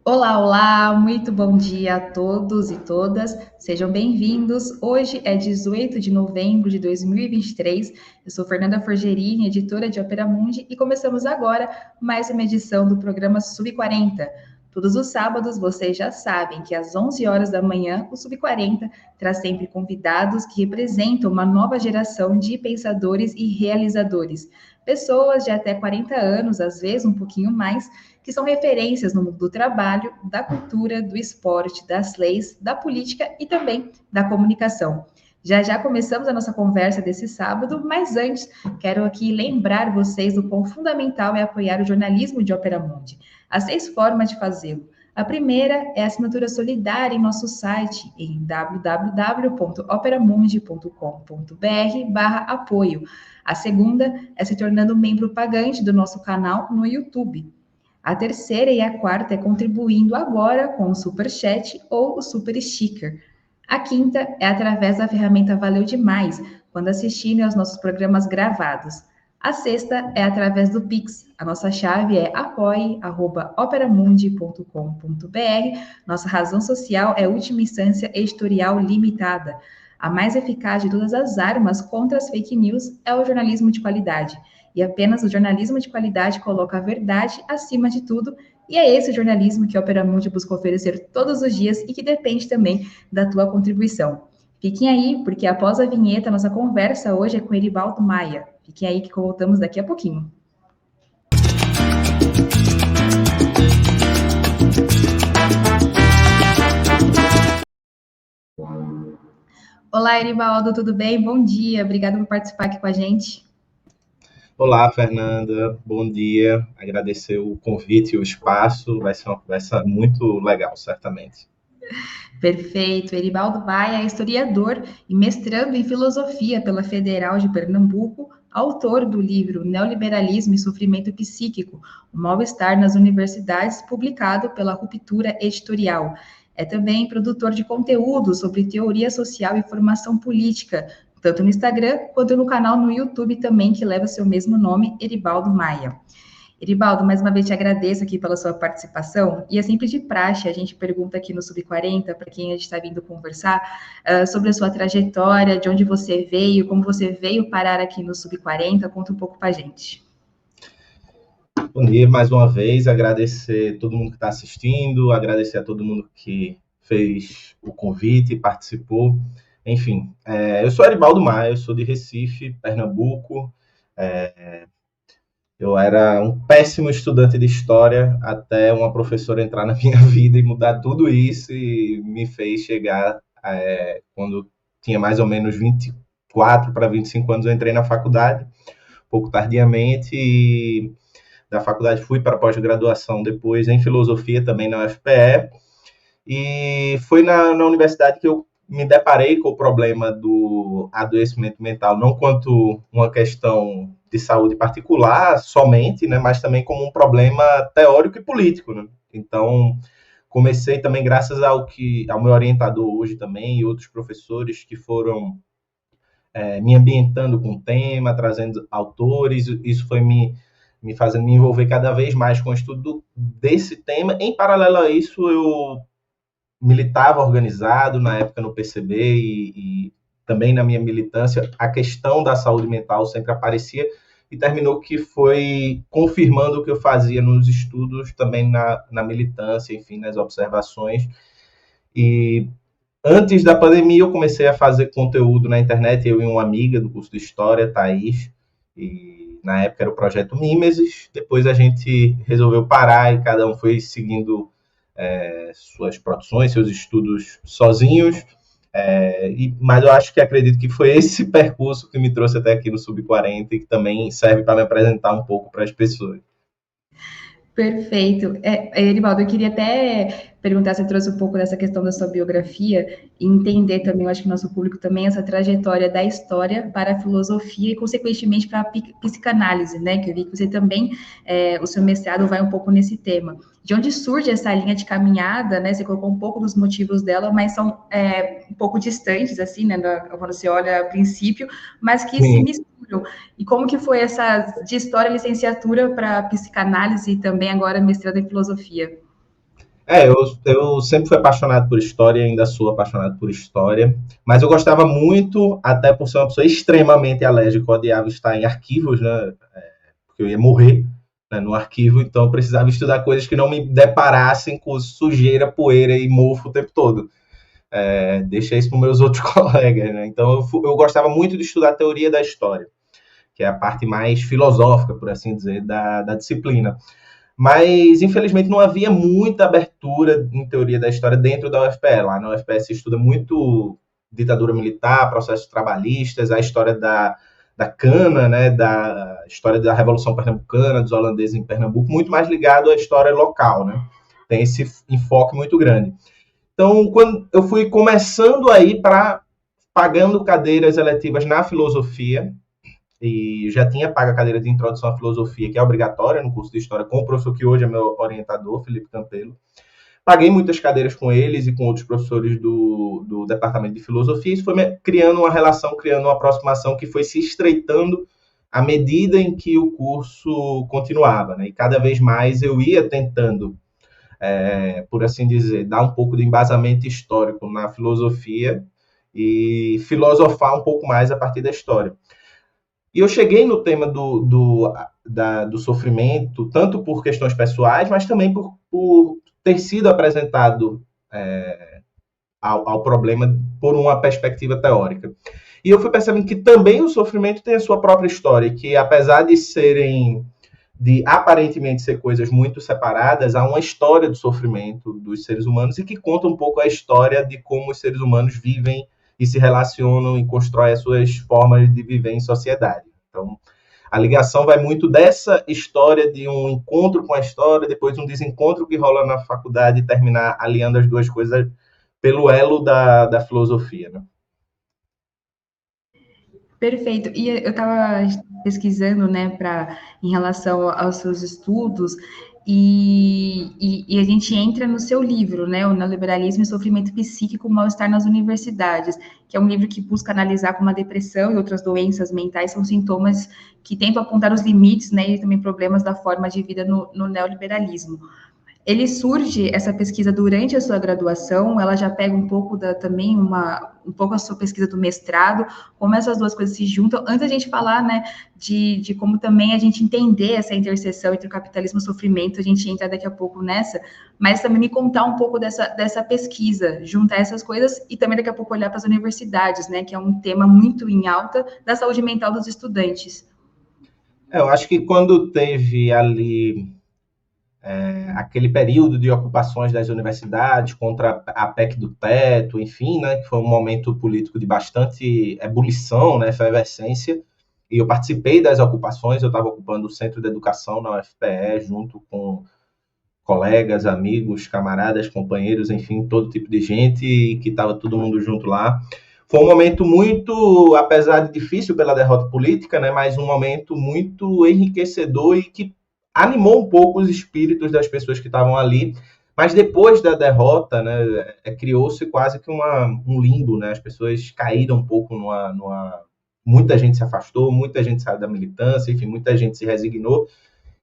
Olá, olá, muito bom dia a todos e todas, sejam bem-vindos. Hoje é 18 de novembro de 2023, eu sou Fernanda Forgerini, editora de Opera Mundi, e começamos agora mais uma edição do programa Sub40. Todos os sábados, vocês já sabem que às 11 horas da manhã, o Sub40 traz sempre convidados que representam uma nova geração de pensadores e realizadores. Pessoas de até 40 anos, às vezes um pouquinho mais, que são referências no mundo do trabalho, da cultura, do esporte, das leis, da política e também da comunicação. Já já começamos a nossa conversa desse sábado, mas antes quero aqui lembrar vocês do quão fundamental é apoiar o jornalismo de Opera Mundi. Há 6 formas de fazê-lo. A primeira é a assinatura solidária em nosso site em www.operamundi.com.br/apoio. A segunda é se tornando membro pagante do nosso canal no YouTube. A terceira e a quarta é contribuindo agora com o Super Chat ou o Super Sticker. A quinta é através da ferramenta Valeu Demais, quando assistirem aos nossos programas gravados. A sexta é através do Pix. A nossa chave é apoie@operamundi.com.br. Nossa razão social é Última Instância Editorial Limitada. A mais eficaz de todas as armas contra as fake news é o jornalismo de qualidade. E apenas o jornalismo de qualidade coloca a verdade acima de tudo, e é esse o jornalismo que a Opera Mundi busca oferecer todos os dias e que depende também da tua contribuição. Fiquem aí, porque após a vinheta, nossa conversa hoje é com Eribaldo Maia. Fiquem aí que voltamos daqui a pouquinho. Olá, Eribaldo, tudo bem? Bom dia, obrigada por participar aqui com a gente. Olá, Fernanda, bom dia. Agradecer o convite e o espaço. Vai ser uma conversa muito legal, certamente. Perfeito. Eribaldo Maia é historiador e mestrando em filosofia pela Federal de Pernambuco, autor do livro Neoliberalismo e Sofrimento Psíquico, o Mal-Estar nas Universidades, publicado pela Ruptura Editorial. É também produtor de conteúdo sobre teoria social e formação política, tanto no Instagram quanto no canal no YouTube também, que leva seu mesmo nome, Eribaldo Maia. Eribaldo, mais uma vez te agradeço aqui pela sua participação, e é sempre de praxe, a gente pergunta aqui no Sub40, para quem a gente está vindo conversar, sobre a sua trajetória, de onde você veio, como você veio parar aqui no Sub40, conta um pouco para a gente. Bom dia mais uma vez, agradecer a todo mundo que está assistindo, agradecer a todo mundo que fez o convite e participou. Enfim, eu sou Aribaldo Maia, eu sou de Recife, Pernambuco. Eu era um péssimo estudante de história até uma professora entrar na minha vida e mudar tudo isso e me fez chegar quando tinha mais ou menos 24 para 25 anos, eu entrei na faculdade, pouco tardiamente, e da faculdade fui para a pós-graduação depois em filosofia também na UFPE, e foi na universidade que eu me deparei com o problema do adoecimento mental, não quanto uma questão de saúde particular somente, né, mas também como um problema teórico e político, né? Então, comecei também graças ao meu orientador hoje também e outros professores que foram me ambientando com o tema, trazendo autores, isso foi me fazendo me envolver cada vez mais com o estudo desse tema. Em paralelo a isso, eu militava organizado na época no PCB e também na minha militância, a questão da saúde mental sempre aparecia e terminou que foi confirmando o que eu fazia nos estudos, também na militância, enfim, nas observações. E antes da pandemia, eu comecei a fazer conteúdo na internet, eu e uma amiga do curso de História, Thaís, e na época era o projeto Mimesis. Depois a gente resolveu parar e cada um foi seguindo suas produções, seus estudos sozinhos, mas eu acredito que foi esse percurso que me trouxe até aqui no Sub40 e que também serve para me apresentar um pouco para as pessoas. Perfeito. Eribaldo, eu queria até perguntar se você trouxe um pouco dessa questão da sua biografia e entender também, eu acho que o nosso público também, essa trajetória da história para a filosofia e, consequentemente, para a psicanálise, né? Que eu vi que você também, o seu mestrado vai um pouco nesse tema. De onde surge essa linha de caminhada, né? Você colocou um pouco dos motivos dela, mas são um pouco distantes, assim, né? Quando você olha a princípio, mas que se misturam. E como que foi essa de história, licenciatura para psicanálise e também agora mestrado em filosofia? Eu sempre fui apaixonado por história, ainda sou apaixonado por história, mas eu gostava muito, até por ser uma pessoa extremamente alérgica, eu odiava estar em arquivos, né? Porque eu ia morrer, né, no arquivo, então eu precisava estudar coisas que não me deparassem com sujeira, poeira e mofo o tempo todo. Deixa isso para meus outros colegas, né? Então eu gostava muito de estudar a teoria da história, que é a parte mais filosófica, por assim dizer, da disciplina. Mas, infelizmente, não havia muita abertura em teoria da história dentro da UFPE. Lá na UFPE se estuda muito ditadura militar, processos trabalhistas, a história da cana, né, da história da Revolução Pernambucana, dos holandeses em Pernambuco, muito mais ligado à história local, né? Tem esse enfoque muito grande. Então, quando eu fui começando aí para pagando cadeiras eletivas na filosofia, e já tinha pago a cadeira de introdução à filosofia, que é obrigatória no curso de história, com o professor que hoje é meu orientador, Felipe Campelo. Paguei muitas cadeiras com eles e com outros professores do departamento de filosofia. Isso foi criando uma relação, criando uma aproximação que foi se estreitando à medida em que o curso continuava, né? E cada vez mais eu ia tentando, por assim dizer, dar um pouco de embasamento histórico na filosofia e filosofar um pouco mais a partir da história. E eu cheguei no tema do sofrimento, tanto por questões pessoais, mas também por ter sido apresentado ao problema por uma perspectiva teórica. E eu fui percebendo que também o sofrimento tem a sua própria história, que apesar de aparentemente ser coisas muito separadas, há uma história do sofrimento dos seres humanos e que conta um pouco a história de como os seres humanos vivem e se relacionam e constroem as suas formas de viver em sociedade. Então, a ligação vai muito dessa história de um encontro com a história, depois um desencontro que rola na faculdade e terminar aliando as duas coisas pelo elo da filosofia, né? Perfeito. E eu estava pesquisando, né, em relação aos seus estudos, e a gente entra no seu livro, né, o Neoliberalismo e Sofrimento Psíquico, Mal-Estar nas Universidades, que é um livro que busca analisar como a depressão e outras doenças mentais são sintomas que tentam apontar os limites, né, e também problemas da forma de vida no neoliberalismo. Ele surge, essa pesquisa, durante a sua graduação, ela já pega um pouco também um pouco a sua pesquisa do mestrado, como essas duas coisas se juntam, antes da gente falar, né, de como também a gente entender essa interseção entre o capitalismo e o sofrimento, a gente entra daqui a pouco nessa, mas também me contar um pouco dessa pesquisa, juntar essas coisas e também daqui a pouco olhar para as universidades, né, que é um tema muito em alta da saúde mental dos estudantes. Eu acho que quando teve ali aquele período de ocupações das universidades contra a PEC do teto, enfim, né, que foi um momento político de bastante ebulição, né, efervescência, e eu participei das ocupações, eu estava ocupando o Centro de Educação na UFPE, junto com colegas, amigos, camaradas, companheiros, enfim, todo tipo de gente, e que estava todo mundo junto lá. Foi um momento muito, apesar de difícil pela derrota política, né, mas um momento muito enriquecedor e que animou um pouco os espíritos das pessoas que estavam ali. Mas depois da derrota, né, criou-se quase que um limbo, né? As pessoas caíram um pouco muita gente se afastou, muita gente saiu da militância, enfim, muita gente se resignou.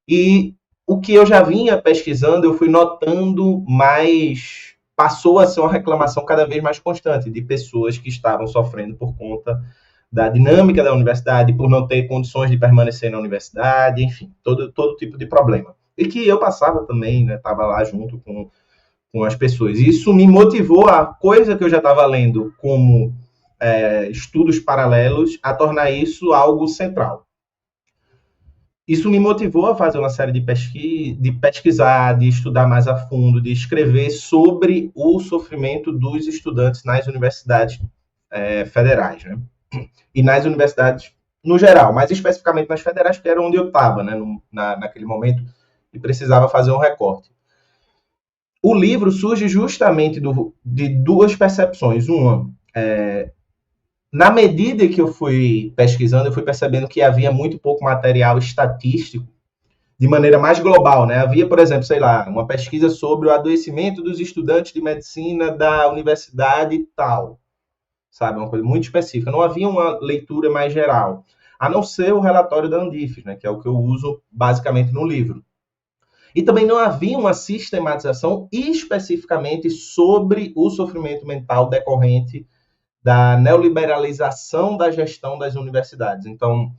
E o que eu já vinha pesquisando, eu fui notando mais. Passou a ser uma reclamação cada vez mais constante de pessoas que estavam sofrendo por conta da dinâmica da universidade, por não ter condições de permanecer na universidade, enfim, todo tipo de problema. E que eu passava também, né? Estava lá junto com as pessoas. E isso me motivou a coisa que eu já estava lendo como estudos paralelos, a tornar isso algo central. Isso me motivou a fazer uma série de pesquisar, de estudar mais a fundo, de escrever sobre o sofrimento dos estudantes nas universidades federais, né? E nas universidades no geral, mas especificamente nas federais, que era onde eu estava, né, naquele momento, e precisava fazer um recorte. O livro surge justamente de duas percepções. Uma, na medida que eu fui pesquisando, eu fui percebendo que havia muito pouco material estatístico de maneira mais global, né? Havia, por exemplo, sei lá, uma pesquisa sobre o adoecimento dos estudantes de medicina da universidade tal, sabe? Uma coisa muito específica. Não havia uma leitura mais geral, a não ser o relatório da Andifes, né? Que é o que eu uso basicamente no livro. E também não havia uma sistematização especificamente sobre o sofrimento mental decorrente da neoliberalização da gestão das universidades. Então,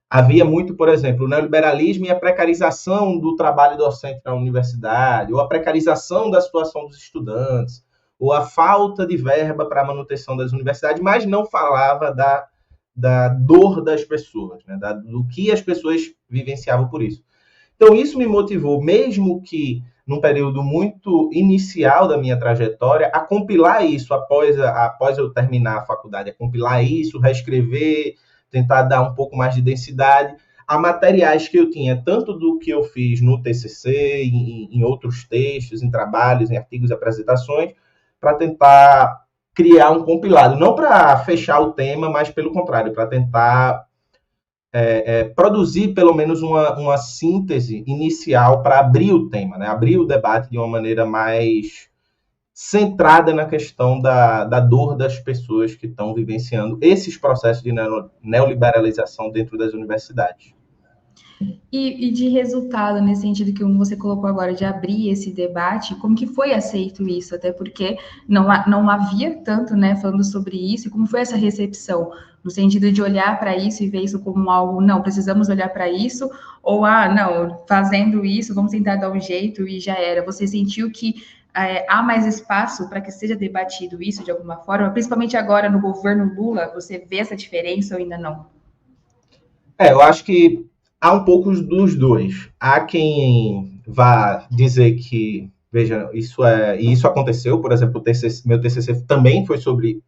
havia muito, por exemplo, o neoliberalismo e a precarização do trabalho docente na universidade, ou a precarização da situação dos estudantes, ou a falta de verba para a manutenção das universidades, mas não falava da dor das pessoas, né? Do que as pessoas vivenciavam por isso. Então, isso me motivou, mesmo que num período muito inicial da minha trajetória, a compilar isso após eu terminar a faculdade, a compilar isso, reescrever, tentar dar um pouco mais de densidade a materiais que eu tinha, tanto do que eu fiz no TCC, em outros textos, em trabalhos, em artigos e apresentações, para tentar criar um compilado. Não para fechar o tema, mas pelo contrário, para tentar produzir pelo menos uma síntese inicial para abrir o tema, né? Abrir o debate de uma maneira mais centrada na questão da dor das pessoas que estão vivenciando esses processos de neoliberalização dentro das universidades. E de resultado, nesse sentido que você colocou agora, de abrir esse debate, como que foi aceito isso? Até porque não havia tanto, né, falando sobre isso, e como foi essa recepção? No sentido de olhar para isso e ver isso como algo, não, precisamos olhar para isso, ou, não, fazendo isso, vamos tentar dar um jeito e já era. Você sentiu que há mais espaço para que seja debatido isso de alguma forma? Principalmente agora no governo Lula, você vê essa diferença ou ainda não? Eu acho que há um pouco dos dois. Há quem vá dizer que, veja, isso aconteceu, por exemplo, meu TCC também foi sobre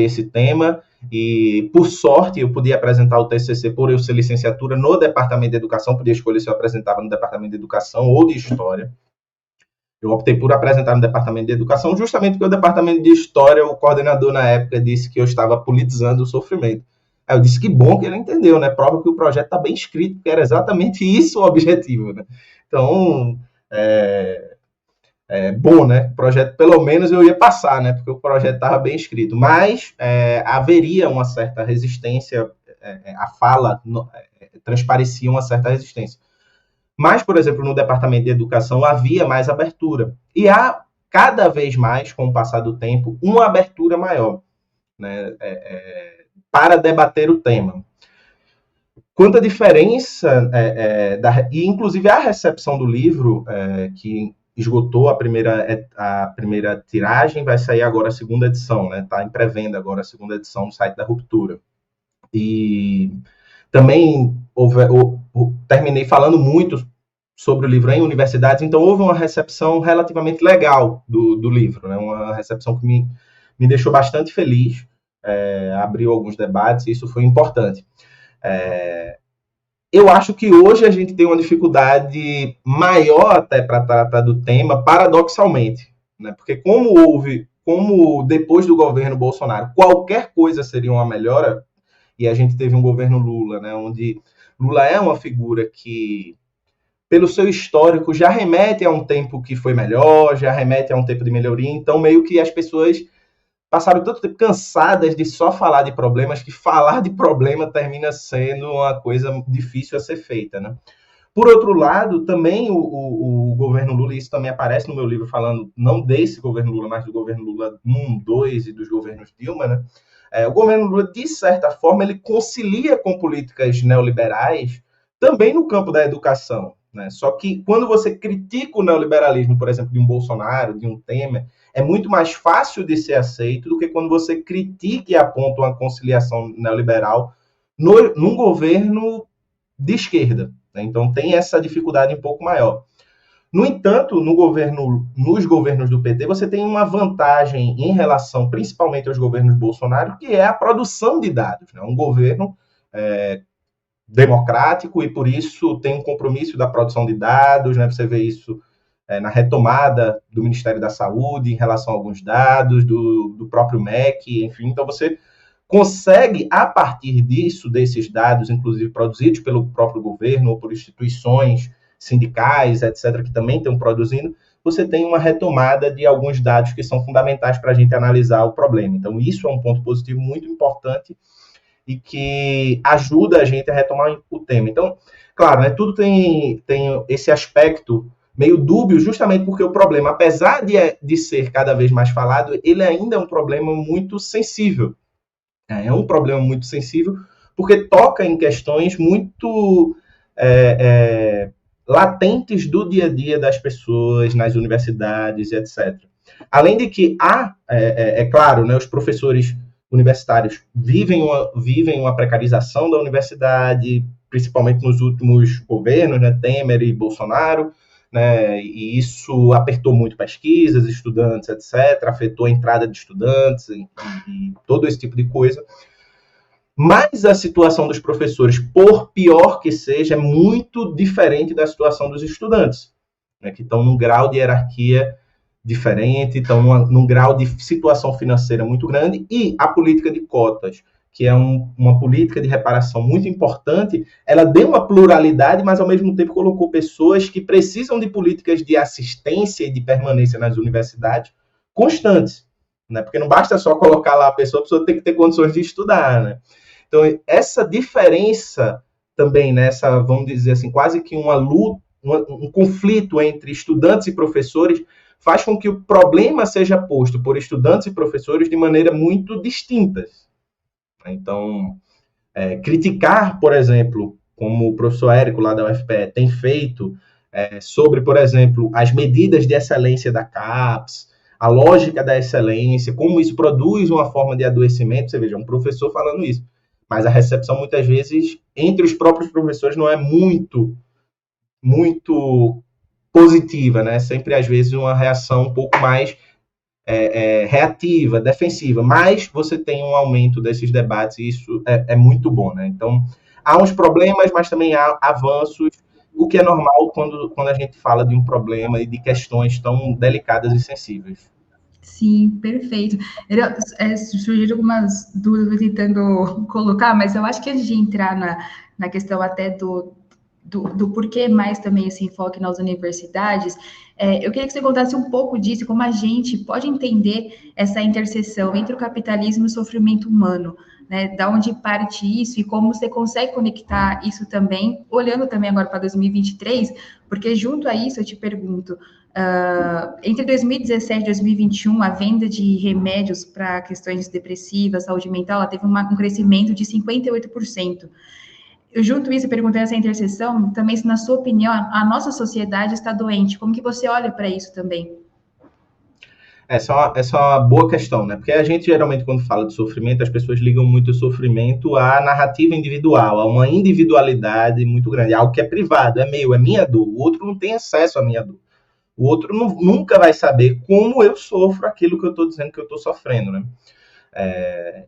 esse tema, e por sorte eu podia apresentar o TCC por eu ser licenciatura no Departamento de Educação, podia escolher se eu apresentava no Departamento de Educação ou de História. Eu optei por apresentar no Departamento de Educação, justamente porque o Departamento de História, o coordenador na época disse que eu estava politizando o sofrimento. Aí eu disse que bom que ele entendeu, né? Prova que o projeto está bem escrito, porque era exatamente isso o objetivo, né? Então, bom, né? O projeto, pelo menos, eu ia passar, né? Porque o projeto estava bem escrito. Mas haveria uma certa resistência, a fala transparecia uma certa resistência. Mas, por exemplo, no Departamento de Educação havia mais abertura. E há, cada vez mais, com o passar do tempo, uma abertura maior, né? Para debater o tema. Quanto à diferença, e inclusive a recepção do livro, que esgotou a primeira tiragem, vai sair agora a segunda edição, né? Está em pré-venda agora a segunda edição no site da Ruptura. E também terminei falando muito sobre o livro em universidades, então houve uma recepção relativamente legal do livro, né? Uma recepção que me deixou bastante feliz, abriu alguns debates, e isso foi importante. Eu acho que hoje a gente tem uma dificuldade maior até para tratar do tema, paradoxalmente, né? Porque como depois do governo Bolsonaro, qualquer coisa seria uma melhora, e a gente teve um governo Lula, né, onde Lula é uma figura que, pelo seu histórico, já remete a um tempo que foi melhor, já remete a um tempo de melhoria, então meio que as pessoas passaram tanto tempo cansadas de só falar de problemas, que falar de problema termina sendo uma coisa difícil a ser feita, né? Por outro lado, também o governo Lula, e isso também aparece no meu livro, falando não desse governo Lula, mas do governo Lula 1, 2 e dos governos Dilma, né? O governo Lula, de certa forma, ele concilia com políticas neoliberais também no campo da educação, né? Só que quando você critica o neoliberalismo, por exemplo, de um Bolsonaro, de um Temer, é muito mais fácil de ser aceito do que quando você critica e aponta uma conciliação neoliberal num governo de esquerda, né? Então tem essa dificuldade um pouco maior. No entanto, nos governos do PT, você tem uma vantagem em relação, principalmente aos governos Bolsonaro, que é a produção de dados, né? Um governo democrático e, por isso, tem um compromisso da produção de dados, né? Você vê isso na retomada do Ministério da Saúde em relação a alguns dados, do próprio MEC, enfim. Então, você consegue, a partir disso, desses dados, inclusive produzidos pelo próprio governo ou por instituições sindicais, etc., que também estão produzindo, você tem uma retomada de alguns dados que são fundamentais para a gente analisar o problema. Então, isso é um ponto positivo muito importante e que ajuda a gente a retomar o tema. Então, Claro, né, tudo tem esse aspecto meio dúbio, justamente porque o problema, apesar de ser cada vez mais falado, ele ainda é um problema muito sensível. É um problema muito sensível, porque toca em questões muito é, é, latentes do dia a dia das pessoas, nas universidades, etc. Além de que é claro, né, os professores universitários vivem uma precarização da universidade, principalmente nos últimos governos, né, Temer e Bolsonaro, né, e isso apertou muito pesquisas, estudantes, etc., afetou a entrada de estudantes e todo esse tipo de coisa. Mas a situação dos professores, por pior que seja, é muito diferente da situação dos estudantes, né, que estão num grau de hierarquia diferente, estão num grau de situação financeira muito grande, e a política de cotas, que é uma política de reparação muito importante, ela deu uma pluralidade, mas ao mesmo tempo colocou pessoas que precisam de políticas de assistência e de permanência nas universidades constantes, né? Porque não basta só colocar lá a pessoa tem que ter condições de estudar, né? Então, essa diferença também, nessa, vamos dizer assim, quase que uma luta, um conflito entre estudantes e professores, faz com que o problema seja posto por estudantes e professores de maneira muito distintas. Então, criticar, por exemplo, como o professor Érico lá da UFPE tem feito, sobre, por exemplo, as medidas de excelência da CAPES, a lógica da excelência, como isso produz uma forma de adoecimento, você veja, um professor falando isso, mas a recepção muitas vezes entre os próprios professores não é muito positiva, né? Sempre às vezes uma reação um pouco mais reativa, defensiva, mas você tem um aumento desses debates e isso é muito bom, né? Então, há uns problemas, mas também há avanços, o que é normal quando a gente fala de um problema e de questões tão delicadas e sensíveis. Sim, perfeito. Surgiram algumas dúvidas tentando colocar, mas eu acho que antes de entrar na questão até do porquê mais também esse enfoque nas universidades, eu queria que você contasse um pouco disso, como a gente pode entender essa interseção entre o capitalismo e o sofrimento humano, né? Da onde parte isso e como você consegue conectar isso também, olhando também agora para 2023, porque junto a isso eu te pergunto, entre 2017 e 2021, a venda de remédios para questões depressivas, saúde mental, ela teve um crescimento de 58%. Eu junto isso e perguntei essa interseção, também se na sua opinião a nossa sociedade está doente, como que você olha para isso também? Essa é uma boa questão, né? Porque a gente geralmente, quando fala de sofrimento, as pessoas ligam muito o sofrimento à narrativa individual, a uma individualidade muito grande, algo que é privado, é meu, é minha dor. O outro não tem acesso à minha dor. O outro nunca vai saber como eu sofro aquilo que eu estou dizendo que eu estou sofrendo, né?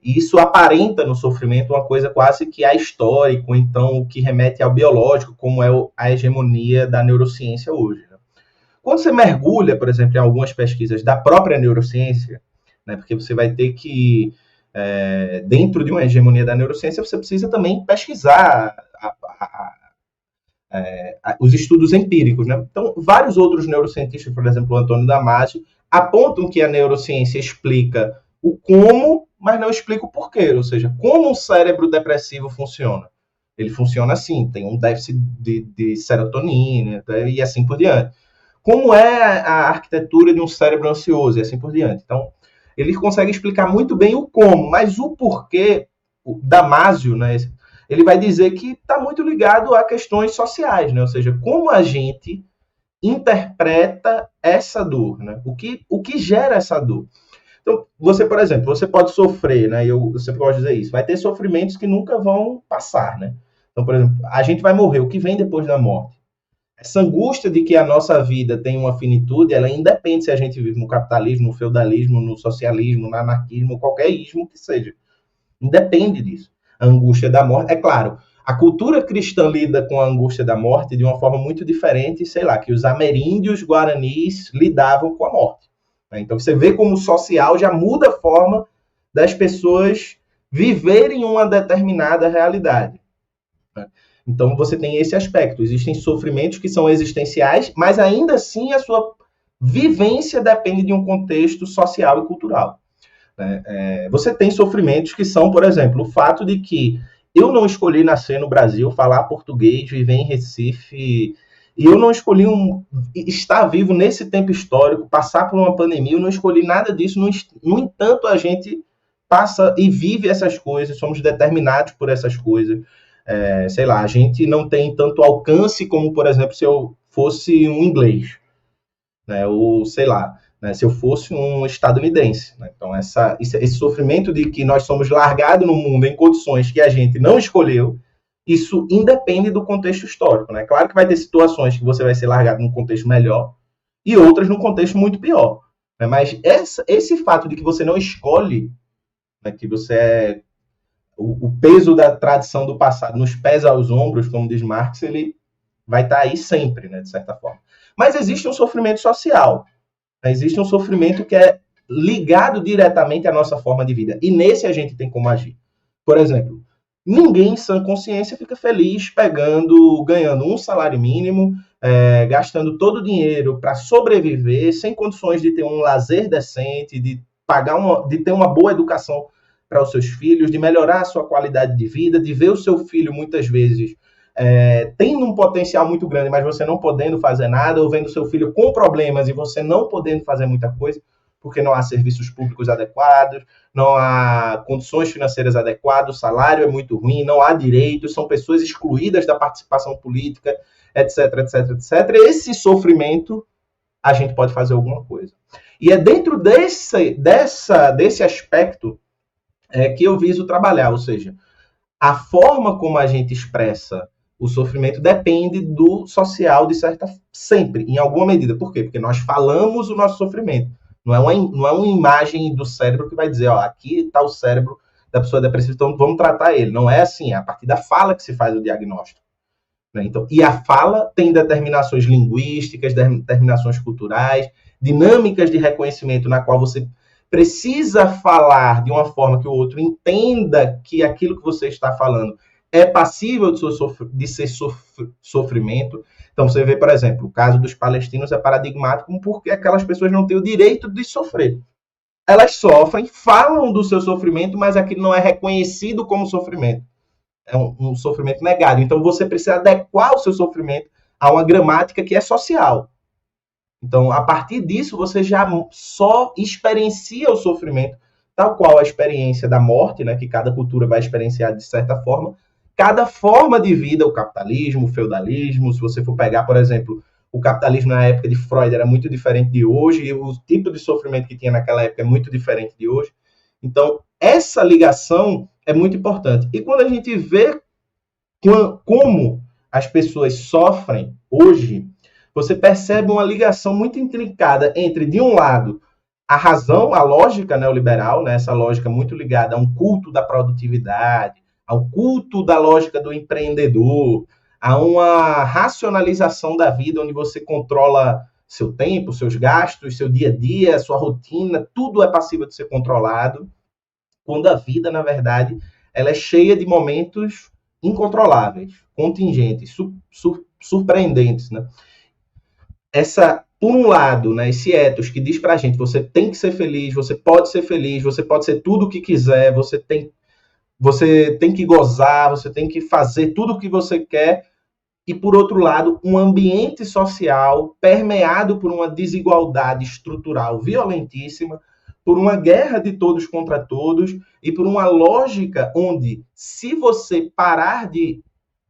E isso aparenta no sofrimento uma coisa quase que ahistórica, ou então o que remete ao biológico, como é a hegemonia da neurociência hoje. Né? Quando você mergulha, por exemplo, em algumas pesquisas da própria neurociência, né, porque você vai ter que, dentro de uma hegemonia da neurociência, você precisa também pesquisar os estudos empíricos. Né? Então, vários outros neurocientistas, por exemplo, o Antônio Damasio, apontam que a neurociência explica o como, mas não explica o porquê, ou seja, como um cérebro depressivo funciona. Ele funciona assim, tem um déficit de serotonina e assim por diante. Como é a arquitetura de um cérebro ansioso e assim por diante. Então, ele consegue explicar muito bem o como, mas o porquê, o Damasio, né, ele vai dizer que está muito ligado a questões sociais, né? Ou seja, como a gente interpreta essa dor, né? O que gera essa dor. Então, você, por exemplo, você pode sofrer, né? Eu sempre gosto de dizer isso. Vai ter sofrimentos que nunca vão passar, né? Então, por exemplo, a gente vai morrer. O que vem depois da morte? Essa angústia de que a nossa vida tem uma finitude, ela independe se a gente vive no capitalismo, no feudalismo, no socialismo, no anarquismo, qualquer ismo que seja. Independe disso. A angústia da morte, é claro, a cultura cristã lida com a angústia da morte de uma forma muito diferente, sei lá, que os ameríndios guaranis lidavam com a morte. Então você vê como o social já muda a forma das pessoas viverem uma determinada realidade. Então você tem esse aspecto. Existem sofrimentos que são existenciais, mas ainda assim a sua vivência depende de um contexto social e cultural. Você tem sofrimentos que são, por exemplo, o fato de que eu não escolhi nascer no Brasil, falar português, viver em Recife, e eu não escolhi estar vivo nesse tempo histórico, passar por uma pandemia, eu não escolhi nada disso. No entanto, a gente passa e vive essas coisas, somos determinados por essas coisas. Sei lá, a gente não tem tanto alcance como, por exemplo, se eu fosse um inglês, né? Ou, sei lá, né? Se eu fosse um estadunidense, né? Então, esse sofrimento de que nós somos largados no mundo em condições que a gente não escolheu, isso independe do contexto histórico, né? Claro que vai ter situações que você vai ser largado num contexto melhor e outras num contexto muito pior, né? Mas esse fato de que você não escolhe, né, que você é o peso da tradição do passado nos pesa aos ombros, como diz Marx, ele vai estar aí sempre, né, de certa forma. Mas existe um sofrimento social, né? Existe um sofrimento que é ligado diretamente à nossa forma de vida, e nesse a gente tem como agir. Por exemplo, ninguém em sã consciência fica feliz ganhando um salário mínimo, gastando todo o dinheiro para sobreviver, sem condições de ter um lazer decente, de ter uma boa educação para os seus filhos, de melhorar a sua qualidade de vida, de ver o seu filho muitas vezes tendo um potencial muito grande, mas você não podendo fazer nada, ou vendo seu filho com problemas e você não podendo fazer muita coisa, porque não há serviços públicos adequados, não há condições financeiras adequadas, o salário é muito ruim, não há direitos, são pessoas excluídas da participação política, etc, etc, etc. Esse sofrimento, a gente pode fazer alguma coisa. E é dentro desse aspecto que eu viso trabalhar, ou seja, a forma como a gente expressa o sofrimento depende do social, sempre, em alguma medida. Por quê? Porque nós falamos o nosso sofrimento. Não é uma imagem do cérebro que vai dizer, ó, aqui está o cérebro da pessoa depressiva, então vamos tratar ele. Não é assim, é a partir da fala que se faz o diagnóstico, né? Então, e a fala tem determinações linguísticas, determinações culturais, dinâmicas de reconhecimento na qual você precisa falar de uma forma que o outro entenda que aquilo que você está falando é passível de ser sofrimento. Então, você vê, por exemplo, o caso dos palestinos é paradigmático porque aquelas pessoas não têm o direito de sofrer. Elas sofrem, falam do seu sofrimento, mas aquilo não é reconhecido como sofrimento. É um sofrimento negado. Então, você precisa adequar o seu sofrimento a uma gramática que é social. Então, a partir disso, você já só experiencia o sofrimento, tal qual a experiência da morte, né, que cada cultura vai experienciar de certa forma. Cada forma de vida, o capitalismo, o feudalismo, se você for pegar, por exemplo, o capitalismo na época de Freud era muito diferente de hoje, e o tipo de sofrimento que tinha naquela época é muito diferente de hoje. Então, essa ligação é muito importante. E quando a gente vê como as pessoas sofrem hoje, você percebe uma ligação muito intrincada entre, de um lado, a razão, a lógica neoliberal, né, essa lógica muito ligada a um culto da produtividade, ao culto da lógica do empreendedor, a uma racionalização da vida onde você controla seu tempo, seus gastos, seu dia a dia, sua rotina, tudo é passível de ser controlado, quando a vida, na verdade, ela é cheia de momentos incontroláveis, contingentes, surpreendentes, né? Por um lado, né, esse ethos que diz pra gente, você tem que ser feliz, você pode ser tudo o que quiser, você tem que gozar, você tem que fazer tudo o que você quer, e, por outro lado, um ambiente social permeado por uma desigualdade estrutural violentíssima, por uma guerra de todos contra todos, e por uma lógica onde, se você parar de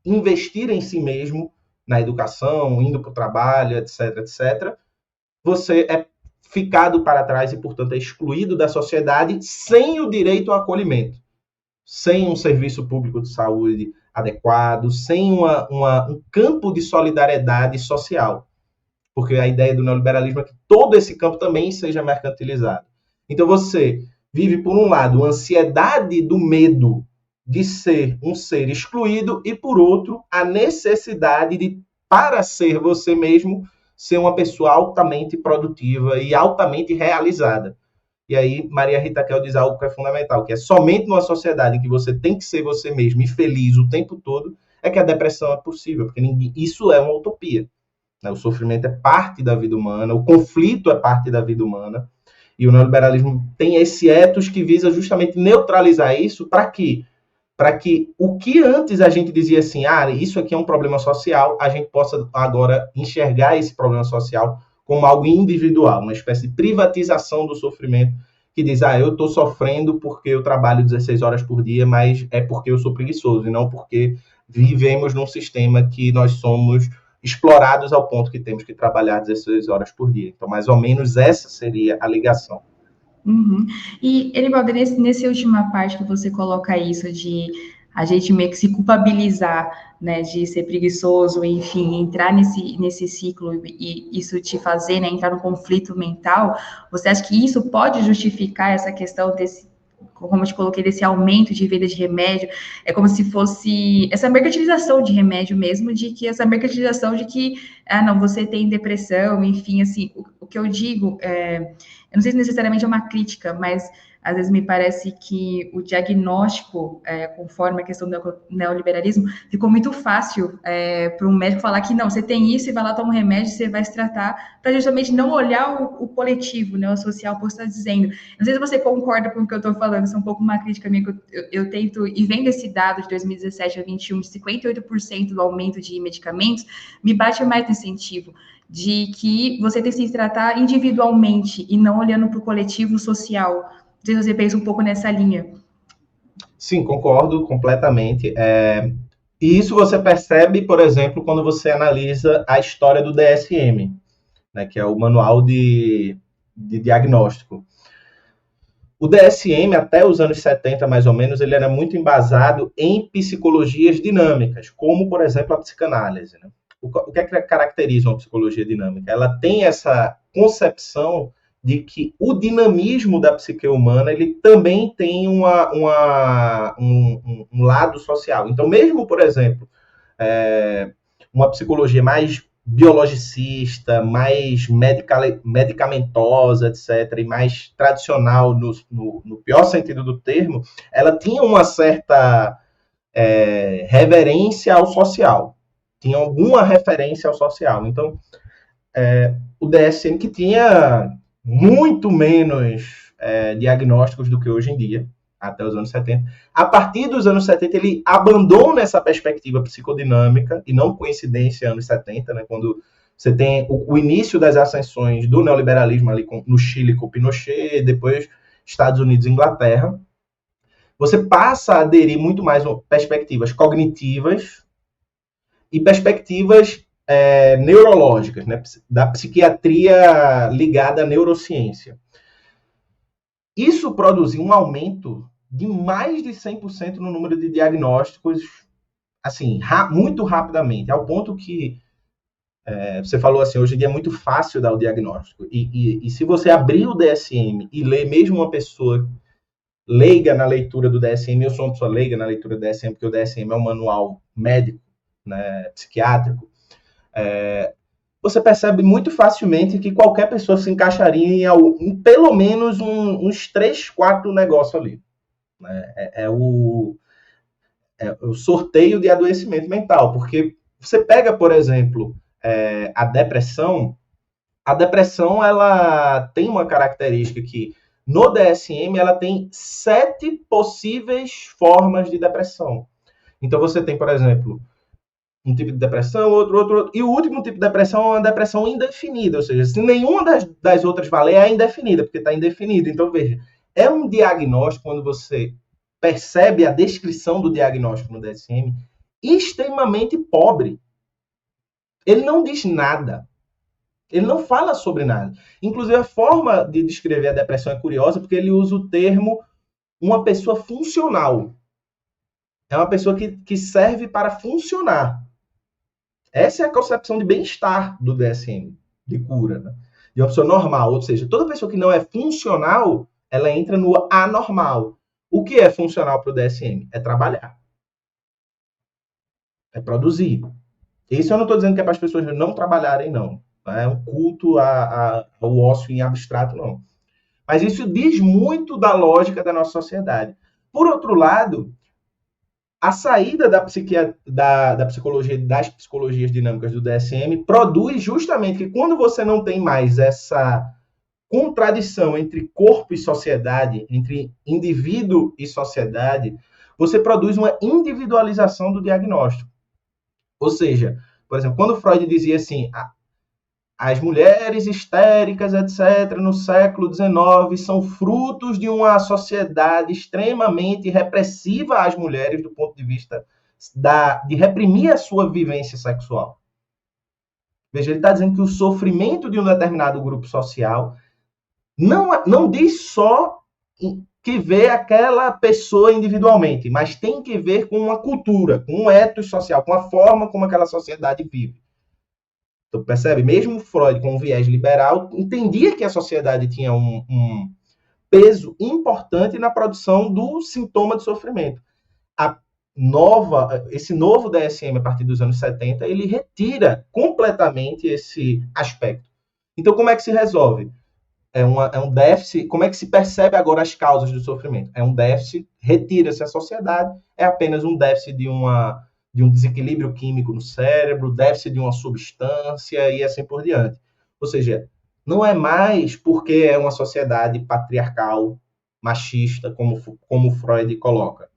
investir em si mesmo, na educação, indo para o trabalho, etc., etc., você é ficado para trás e, portanto, é excluído da sociedade sem o direito ao acolhimento, sem um serviço público de saúde adequado, sem um campo de solidariedade social. Porque a ideia do neoliberalismo é que todo esse campo também seja mercantilizado. Então você vive, por um lado, a ansiedade do medo de ser um ser excluído e, por outro, a necessidade de, para ser você mesmo, ser uma pessoa altamente produtiva e altamente realizada. E aí, Maria Rita Kell diz algo que é fundamental, que é somente numa sociedade em que você tem que ser você mesmo e feliz o tempo todo, é que a depressão é possível, porque isso é uma utopia. Né? O sofrimento é parte da vida humana, o conflito é parte da vida humana, e o neoliberalismo tem esse ethos que visa justamente neutralizar isso para que para que o que antes a gente dizia assim, isso aqui é um problema social, a gente possa agora enxergar esse problema social como algo individual, uma espécie de privatização do sofrimento, que diz, eu estou sofrendo porque eu trabalho 16 horas por dia, mas é porque eu sou preguiçoso, e não porque vivemos num sistema que nós somos explorados ao ponto que temos que trabalhar 16 horas por dia. Então, mais ou menos essa seria a ligação. Uhum. E, Erivaldo, nessa última parte que você coloca isso de a gente meio que se culpabilizar, né, de ser preguiçoso, enfim, entrar nesse ciclo e isso te fazer, né, entrar no conflito mental, você acha que isso pode justificar essa questão desse, como eu te coloquei, desse aumento de venda de remédio? É como se fosse essa mercantilização de remédio mesmo, de que essa mercantilização de que, não, você tem depressão, enfim, assim, o que eu digo eu não sei se necessariamente é uma crítica, mas às vezes me parece que o diagnóstico, conforme a questão do neoliberalismo, ficou muito fácil para um médico falar que não, você tem isso e vai lá, toma um remédio, você vai se tratar, para justamente não olhar o coletivo, né, o social, como você está dizendo. Não sei se você concorda com o que eu estou falando, isso é um pouco uma crítica minha, que eu tento, e vendo esse dado de 2017 a 2021, de 58% do aumento de medicamentos, me bate mais no incentivo de que você tem que se tratar individualmente e não olhando para o coletivo social. Não sei se você pensa um pouco nessa linha. Sim, concordo completamente. E isso você percebe, por exemplo, quando você analisa a história do DSM, né, que é o Manual de Diagnóstico. O DSM, até os anos 70, mais ou menos, ele era muito embasado em psicologias dinâmicas, como, por exemplo, a psicanálise, né? O que é que caracteriza uma psicologia dinâmica? Ela tem essa concepção de que o dinamismo da psique humana ele também tem um lado social. Então, mesmo, por exemplo, uma psicologia mais biologicista, mais medicamentosa, etc., e mais tradicional, no pior sentido do termo, ela tinha uma certa reverência ao social. Tinha alguma referência ao social. Então, o DSM, que tinha muito menos diagnósticos do que hoje em dia, até os anos 70. A partir dos anos 70, ele abandona essa perspectiva psicodinâmica, e não coincidência anos 70, né, quando você tem o início das ascensões do neoliberalismo ali no Chile com Pinochet, depois Estados Unidos e Inglaterra. Você passa a aderir muito mais a perspectivas cognitivas e perspectivas neurológicas, né, da psiquiatria ligada à neurociência. Isso produziu um aumento de mais de 100% no número de diagnósticos, assim, muito rapidamente, ao ponto que você falou assim, hoje em dia é muito fácil dar o diagnóstico. E se você abrir o DSM e ler mesmo uma pessoa leiga na leitura do DSM, eu sou uma pessoa leiga na leitura do DSM, porque o DSM é um manual médico, né, psiquiátrico, você percebe muito facilmente que qualquer pessoa se encaixaria em pelo menos uns 3, 4 negócios ali. É o sorteio de adoecimento mental, porque você pega, por exemplo, a depressão ela tem uma característica que no DSM ela tem 7 possíveis formas de depressão. Então você tem, por exemplo, um tipo de depressão, outro, e o último tipo de depressão é uma depressão indefinida, ou seja, se nenhuma das outras valer, é indefinida, porque está indefinido. Então, veja, é um diagnóstico, quando você percebe a descrição do diagnóstico no DSM, extremamente pobre. Ele não diz nada. Ele não fala sobre nada. Inclusive, a forma de descrever a depressão é curiosa, porque ele usa o termo uma pessoa funcional. É uma pessoa que serve para funcionar. Essa é a concepção de bem-estar do DSM, de cura, né? De uma pessoa normal. Ou seja, toda pessoa que não é funcional, ela entra no anormal. O que é funcional para o DSM? É trabalhar. É produzir. Isso eu não estou dizendo que é para as pessoas não trabalharem, não. Não é um culto ao ócio em abstrato, não. Mas isso diz muito da lógica da nossa sociedade. Por outro lado, a saída da psicologia, das psicologias dinâmicas do DSM produz justamente que quando você não tem mais essa contradição entre corpo e sociedade, entre indivíduo e sociedade, você produz uma individualização do diagnóstico. Ou seja, por exemplo, quando Freud dizia assim, as mulheres histéricas, etc., no século XIX, são frutos de uma sociedade extremamente repressiva às mulheres do ponto de vista de reprimir a sua vivência sexual. Veja, ele está dizendo que o sofrimento de um determinado grupo social não diz só que vê aquela pessoa individualmente, mas tem que ver com uma cultura, com um ethos social, com a forma como aquela sociedade vive. Então, percebe? Mesmo Freud, com um viés liberal, entendia que a sociedade tinha um peso importante na produção do sintoma de sofrimento. Esse novo DSM, a partir dos anos 70, ele retira completamente esse aspecto. Então, como é que se resolve? É um déficit. Como é que se percebe agora as causas do sofrimento? É um déficit, retira-se a sociedade, é apenas um déficit de um desequilíbrio químico no cérebro, déficit de uma substância e assim por diante. Ou seja, não é mais porque é uma sociedade patriarcal, machista, como Freud coloca.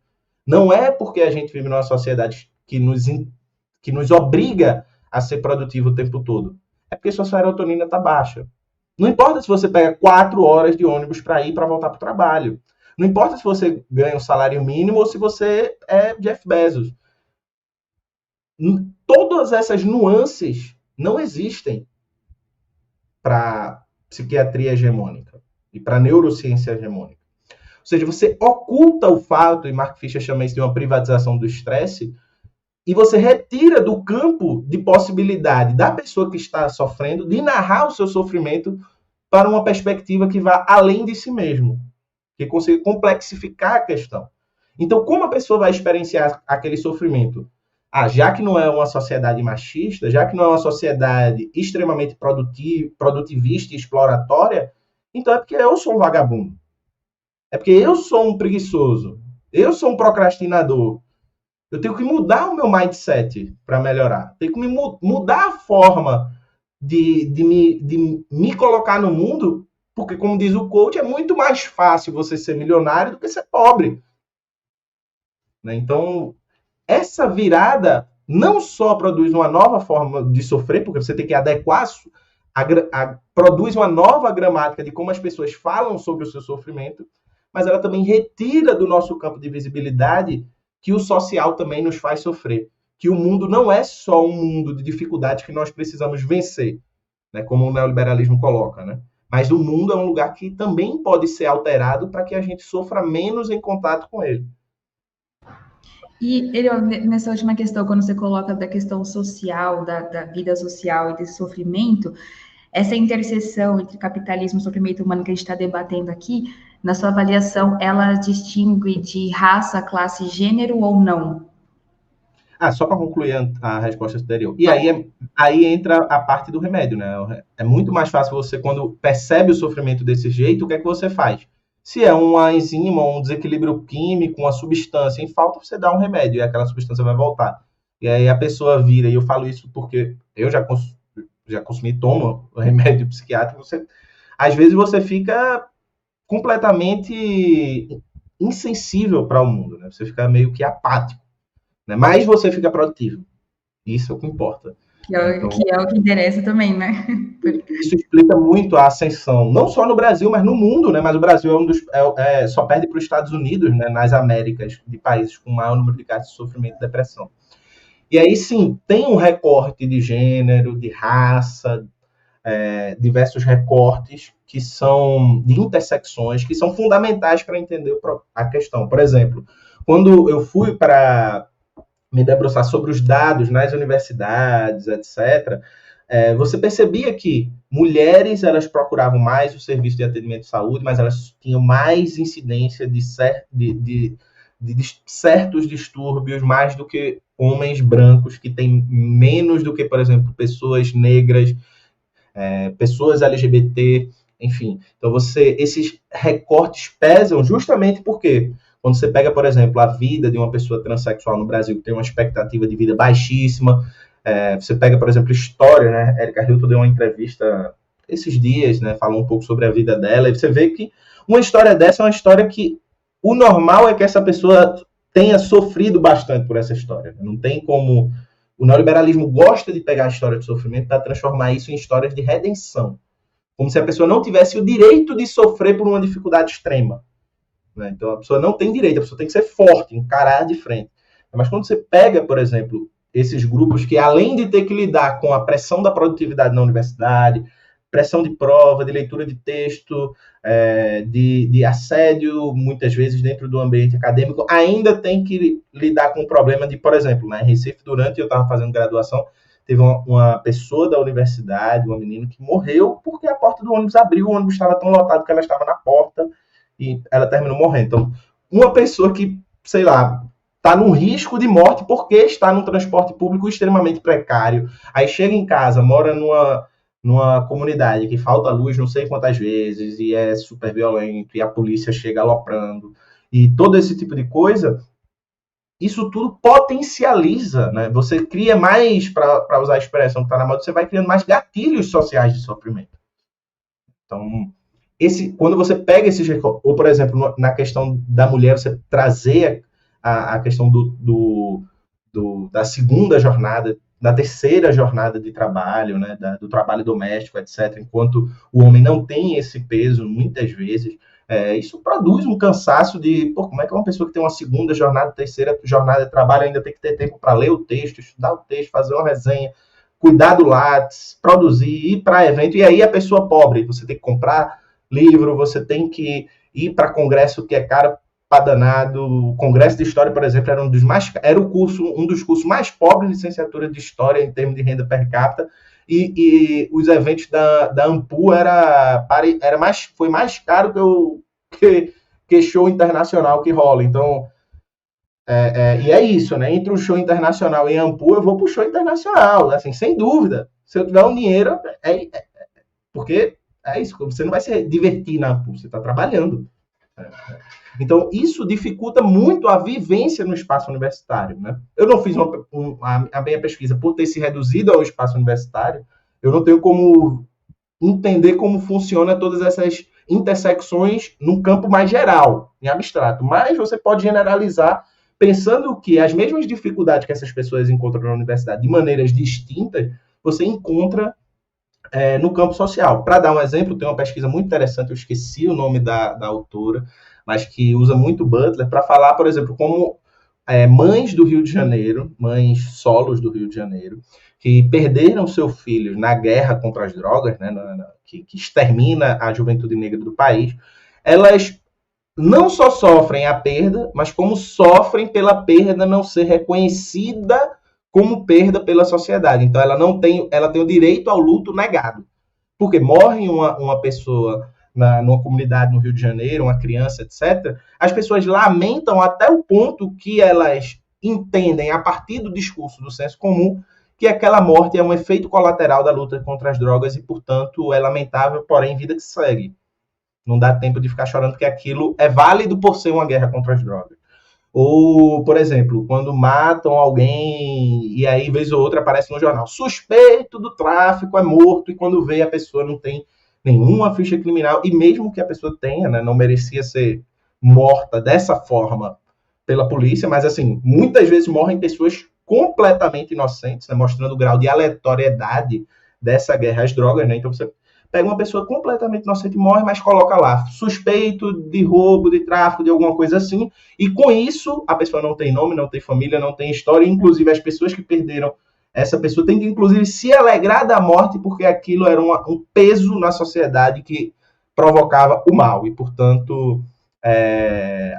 Não é porque a gente vive numa sociedade que nos obriga a ser produtivo o tempo todo. É porque sua serotonina está baixa. Não importa se você pega 4 horas de ônibus para ir e para voltar para o trabalho. Não importa se você ganha um salário mínimo ou se você é Jeff Bezos. Todas essas nuances não existem para psiquiatria hegemônica e para neurociência hegemônica. Ou seja, você oculta o fato, e Mark Fisher chama isso de uma privatização do estresse, e você retira do campo de possibilidade da pessoa que está sofrendo de narrar o seu sofrimento para uma perspectiva que vá além de si mesmo, que consiga complexificar a questão. Então, como a pessoa vai experienciar aquele sofrimento? Já que não é uma sociedade machista, já que não é uma sociedade extremamente produtivista e exploratória, então é porque eu sou um vagabundo. É porque eu sou um preguiçoso. Eu sou um procrastinador. Eu tenho que mudar o meu mindset para melhorar. Tenho que mudar a forma de me colocar no mundo, porque, como diz o coach, é muito mais fácil você ser milionário do que ser pobre. Então, essa virada não só produz uma nova forma de sofrer, porque você tem que adequar, produz uma nova gramática de como as pessoas falam sobre o seu sofrimento, mas ela também retira do nosso campo de visibilidade que o social também nos faz sofrer. Que o mundo não é só um mundo de dificuldades que nós precisamos vencer, né, como o neoliberalismo coloca, né? Mas o mundo é um lugar que também pode ser alterado para que a gente sofra menos em contato com ele. E, nessa última questão, quando você coloca da questão social, da vida social e desse sofrimento, essa interseção entre capitalismo e sofrimento humano que a gente está debatendo aqui, na sua avaliação, ela distingue de raça, classe, gênero ou não? Só para concluir a resposta anterior. E aí entra a parte do remédio, né? É muito mais fácil você, quando percebe o sofrimento desse jeito, o que é que você faz? Se é uma enzima, um desequilíbrio químico, uma substância em falta, você dá um remédio e aquela substância vai voltar. E aí a pessoa vira, e eu falo isso porque eu já consumi, tomo remédio psiquiátrico, às vezes você fica completamente insensível para o mundo, né? Você fica meio que apático, né? Mas você fica produtivo. Isso é o que importa. Que é o que interessa também, né? Isso explica muito a ascensão, não só no Brasil, mas no mundo, né? Mas o Brasil só perde para os Estados Unidos, né? Nas Américas, de países com maior número de casos de sofrimento e depressão. E aí, sim, tem um recorte de gênero, de raça, diversos recortes que são de intersecções, que são fundamentais para entender a questão. Por exemplo, quando eu fui para me debruçar sobre os dados nas universidades, etc., você percebia que mulheres, elas procuravam mais o serviço de atendimento de saúde, mas elas tinham mais incidência de certos distúrbios, mais do que homens brancos, que têm menos do que, por exemplo, pessoas negras, pessoas LGBT, enfim. Então, esses recortes pesam justamente porque quando você pega, por exemplo, a vida de uma pessoa transexual no Brasil, que tem uma expectativa de vida baixíssima, você pega, por exemplo, história, né? Erika Hilton deu uma entrevista esses dias, né? Falou um pouco sobre a vida dela, e você vê que uma história dessa é uma história que o normal é que essa pessoa tenha sofrido bastante por essa história. Não tem como... O neoliberalismo gosta de pegar a história de sofrimento para transformar isso em histórias de redenção. Como se a pessoa não tivesse o direito de sofrer por uma dificuldade extrema. Né? Então, a pessoa não tem direito, a pessoa tem que ser forte, encarar de frente. Mas quando você pega, por exemplo, esses grupos que, além de ter que lidar com a pressão da produtividade na universidade, pressão de prova, de leitura de texto, de assédio, muitas vezes dentro do ambiente acadêmico, ainda tem que lidar com o problema de, por exemplo, né, em Recife, durante eu estava fazendo graduação, teve uma pessoa da universidade, uma menina que morreu porque a porta do ônibus abriu, o ônibus estava tão lotado que ela estava na porta e ela terminou morrendo. Então, uma pessoa que, sei lá, está num risco de morte porque está num transporte público extremamente precário, aí chega em casa, mora numa comunidade que falta luz não sei quantas vezes e é super violento e a polícia chega aloprando e todo esse tipo de coisa, isso tudo potencializa, né? Você cria mais, para usar a expressão que está na moda, você vai criando mais gatilhos sociais de sofrimento. Então, quando você pega esses... Ou, por exemplo, na questão da mulher, você trazer a questão da segunda jornada, da terceira jornada de trabalho, né, do trabalho doméstico, etc., enquanto o homem não tem esse peso, muitas vezes, isso produz um cansaço de, como é que uma pessoa que tem uma segunda jornada, terceira jornada de trabalho ainda tem que ter tempo para ler o texto, estudar o texto, fazer uma resenha, cuidar do Lattes, produzir, ir para evento, e aí a pessoa pobre, você tem que comprar livro, você tem que ir para congresso que é caro para danado. O Congresso de História, por exemplo, era um dos cursos mais pobres de licenciatura de História em termos de renda per capita, e os eventos da AMPU foi mais caro que show internacional que rola. Então, e é isso, né? Entre o show internacional e a AMPU, eu vou pro show internacional, assim, sem dúvida. Se eu tiver um dinheiro, porque é isso, você não vai se divertir na AMPU, você está trabalhando. Então, isso dificulta muito a vivência no espaço universitário. Né? Eu não fiz a minha pesquisa por ter se reduzido ao espaço universitário, eu não tenho como entender como funciona todas essas intersecções num campo mais geral, em abstrato. Mas você pode generalizar pensando que as mesmas dificuldades que essas pessoas encontram na universidade de maneiras distintas, você encontra no campo social. Para dar um exemplo, tem uma pesquisa muito interessante, eu esqueci o nome da autora, mas que usa muito Butler, para falar, por exemplo, como mães do Rio de Janeiro, mães solos do Rio de Janeiro, que perderam seu filho na guerra contra as drogas, né, que extermina a juventude negra do país, elas não só sofrem a perda, mas como sofrem pela perda não ser reconhecida como perda pela sociedade. Então, ela tem o direito ao luto negado. Porque morre uma pessoa numa comunidade no Rio de Janeiro, uma criança, etc., as pessoas lamentam até o ponto que elas entendem, a partir do discurso do senso comum, que aquela morte é um efeito colateral da luta contra as drogas e, portanto, é lamentável, porém, vida que segue. Não dá tempo de ficar chorando porque aquilo é válido por ser uma guerra contra as drogas. Ou, por exemplo, quando matam alguém e aí, vez ou outra, aparece no jornal, suspeito do tráfico é morto, e quando vê a pessoa não tem nenhuma ficha criminal, e mesmo que a pessoa tenha, né, não merecia ser morta dessa forma pela polícia, mas assim, muitas vezes morrem pessoas completamente inocentes, né, mostrando o grau de aleatoriedade dessa guerra às drogas, né? Então você pega uma pessoa completamente inocente e morre, mas coloca lá, suspeito de roubo, de tráfico, de alguma coisa assim, e com isso a pessoa não tem nome, não tem família, não tem história, e inclusive as pessoas que perderam essa pessoa tem que, inclusive, se alegrar da morte, porque aquilo era um peso na sociedade que provocava o mal, e, portanto,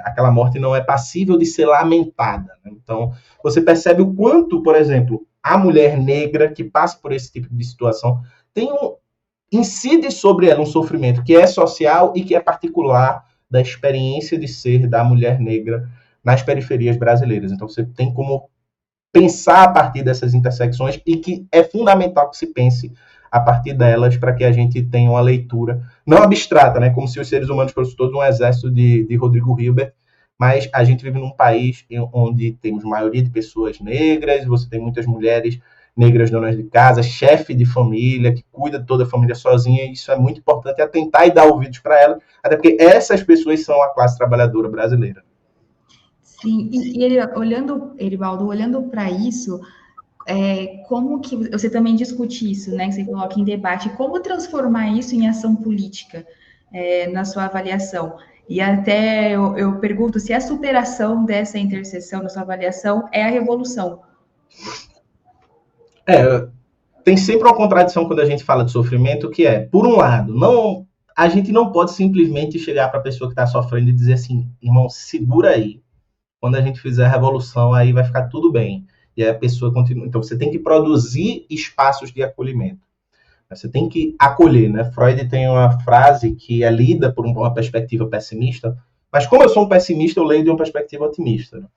aquela morte não é passível de ser lamentada. Né? Então, você percebe o quanto, por exemplo, a mulher negra que passa por esse tipo de situação incide sobre ela um sofrimento que é social e que é particular da experiência de ser da mulher negra nas periferias brasileiras. Então, você tem como pensar a partir dessas intersecções e que é fundamental que se pense a partir delas para que a gente tenha uma leitura não abstrata, né, como se os seres humanos fossem todos um exército de Rodrigo Hilbert, mas a gente vive num país onde temos maioria de pessoas negras, você tem muitas mulheres negras donas de casa, chefe de família, que cuida de toda a família sozinha, e isso é muito importante, atentar e dar ouvidos para elas, até porque essas pessoas são a classe trabalhadora brasileira. Sim, e ele, olhando, Erivaldo, olhando para isso, como que você também discute isso, né? Que você coloca em debate, como transformar isso em ação política, na sua avaliação? E até eu pergunto se a superação dessa interseção na sua avaliação é a revolução. É, tem sempre uma contradição quando a gente fala de sofrimento, que é, por um lado, não, a gente não pode simplesmente chegar para a pessoa que está sofrendo e dizer assim, irmão, segura aí. Quando a gente fizer a revolução, aí vai ficar tudo bem. E aí a pessoa continua. Então você tem que produzir espaços de acolhimento. Você tem que acolher, né? Freud tem uma frase que é lida por uma perspectiva pessimista, mas como eu sou um pessimista, eu leio de uma perspectiva otimista, né?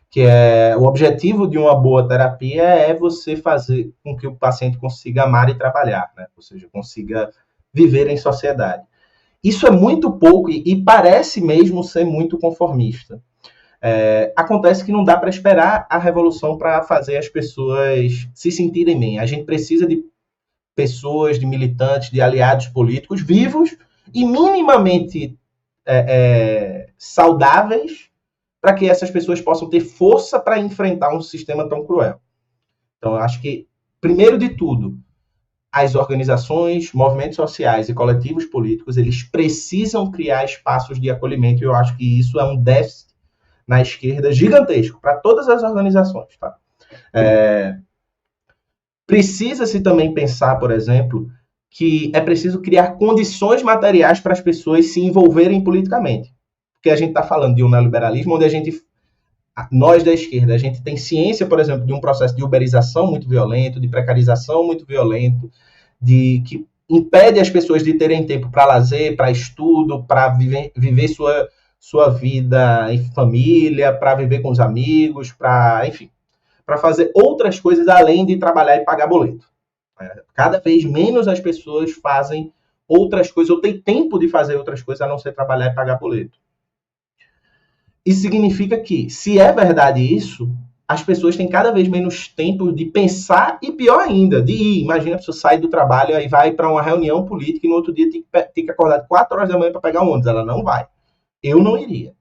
Que é o objetivo de uma boa terapia é você fazer com que o paciente consiga amar e trabalhar, né? Ou seja, consiga viver em sociedade. Isso é muito pouco e parece mesmo ser muito conformista. Acontece que não dá para esperar a revolução para fazer as pessoas se sentirem bem. A gente precisa de pessoas, de militantes, de aliados políticos vivos e minimamente saudáveis para que essas pessoas possam ter força para enfrentar um sistema tão cruel. Então, eu acho que, primeiro de tudo, as organizações, movimentos sociais e coletivos políticos, eles precisam criar espaços de acolhimento, e eu acho que isso é um déficit na esquerda gigantesco, para todas as organizações. Tá? Precisa-se também pensar, por exemplo, que é preciso criar condições materiais para as pessoas se envolverem politicamente. Porque a gente está falando de um neoliberalismo onde nós da esquerda, a gente tem ciência, por exemplo, de um processo de uberização muito violento, de precarização muito violento, que impede as pessoas de terem tempo para lazer, para estudo, para viver sua vida em família, para viver com os amigos, enfim, para fazer outras coisas além de trabalhar e pagar boleto. Cada vez menos as pessoas fazem outras coisas, ou têm tempo de fazer outras coisas a não ser trabalhar e pagar boleto. Isso significa que, se é verdade isso, as pessoas têm cada vez menos tempo de pensar e, pior ainda, de ir. Imagina a pessoa sai do trabalho e vai para uma reunião política e no outro dia tem que acordar de 4 horas da manhã para pegar um ônibus. Ela não vai. Eu não iria.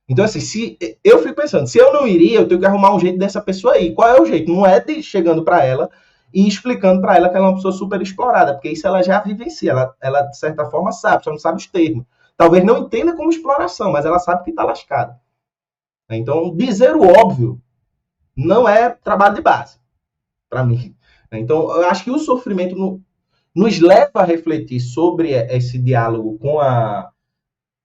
Então, assim, eu fico pensando, se eu não iria, eu tenho que arrumar um jeito dessa pessoa ir. Qual é o jeito? Não é de chegando para ela e explicando para ela que ela é uma pessoa super explorada, porque isso ela já vivencia, ela de certa forma sabe, só não sabe os termos. Talvez não entenda como exploração, mas ela sabe que está lascada. Então, dizer o óbvio não é trabalho de base, para mim. Então, eu acho que o sofrimento nos leva a refletir sobre esse diálogo com a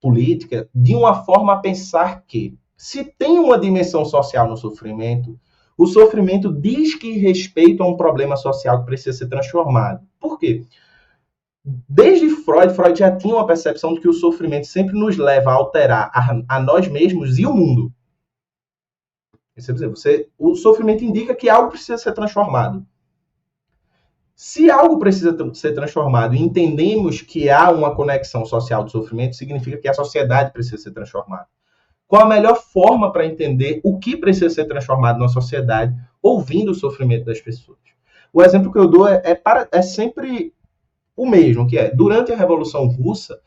política de uma forma a pensar que, se tem uma dimensão social no sofrimento, o sofrimento diz que respeito a um problema social que precisa ser transformado. Por quê? Desde Freud já tinha uma percepção de que o sofrimento sempre nos leva a alterar a nós mesmos e o mundo. O sofrimento indica que algo precisa ser transformado. Se algo precisa ser transformado e entendemos que há uma conexão social do sofrimento, significa que a sociedade precisa ser transformada. Qual a melhor forma para entender o que precisa ser transformado na sociedade, ouvindo o sofrimento das pessoas? O exemplo que eu dou é sempre o mesmo, que é, durante a Revolução Russa,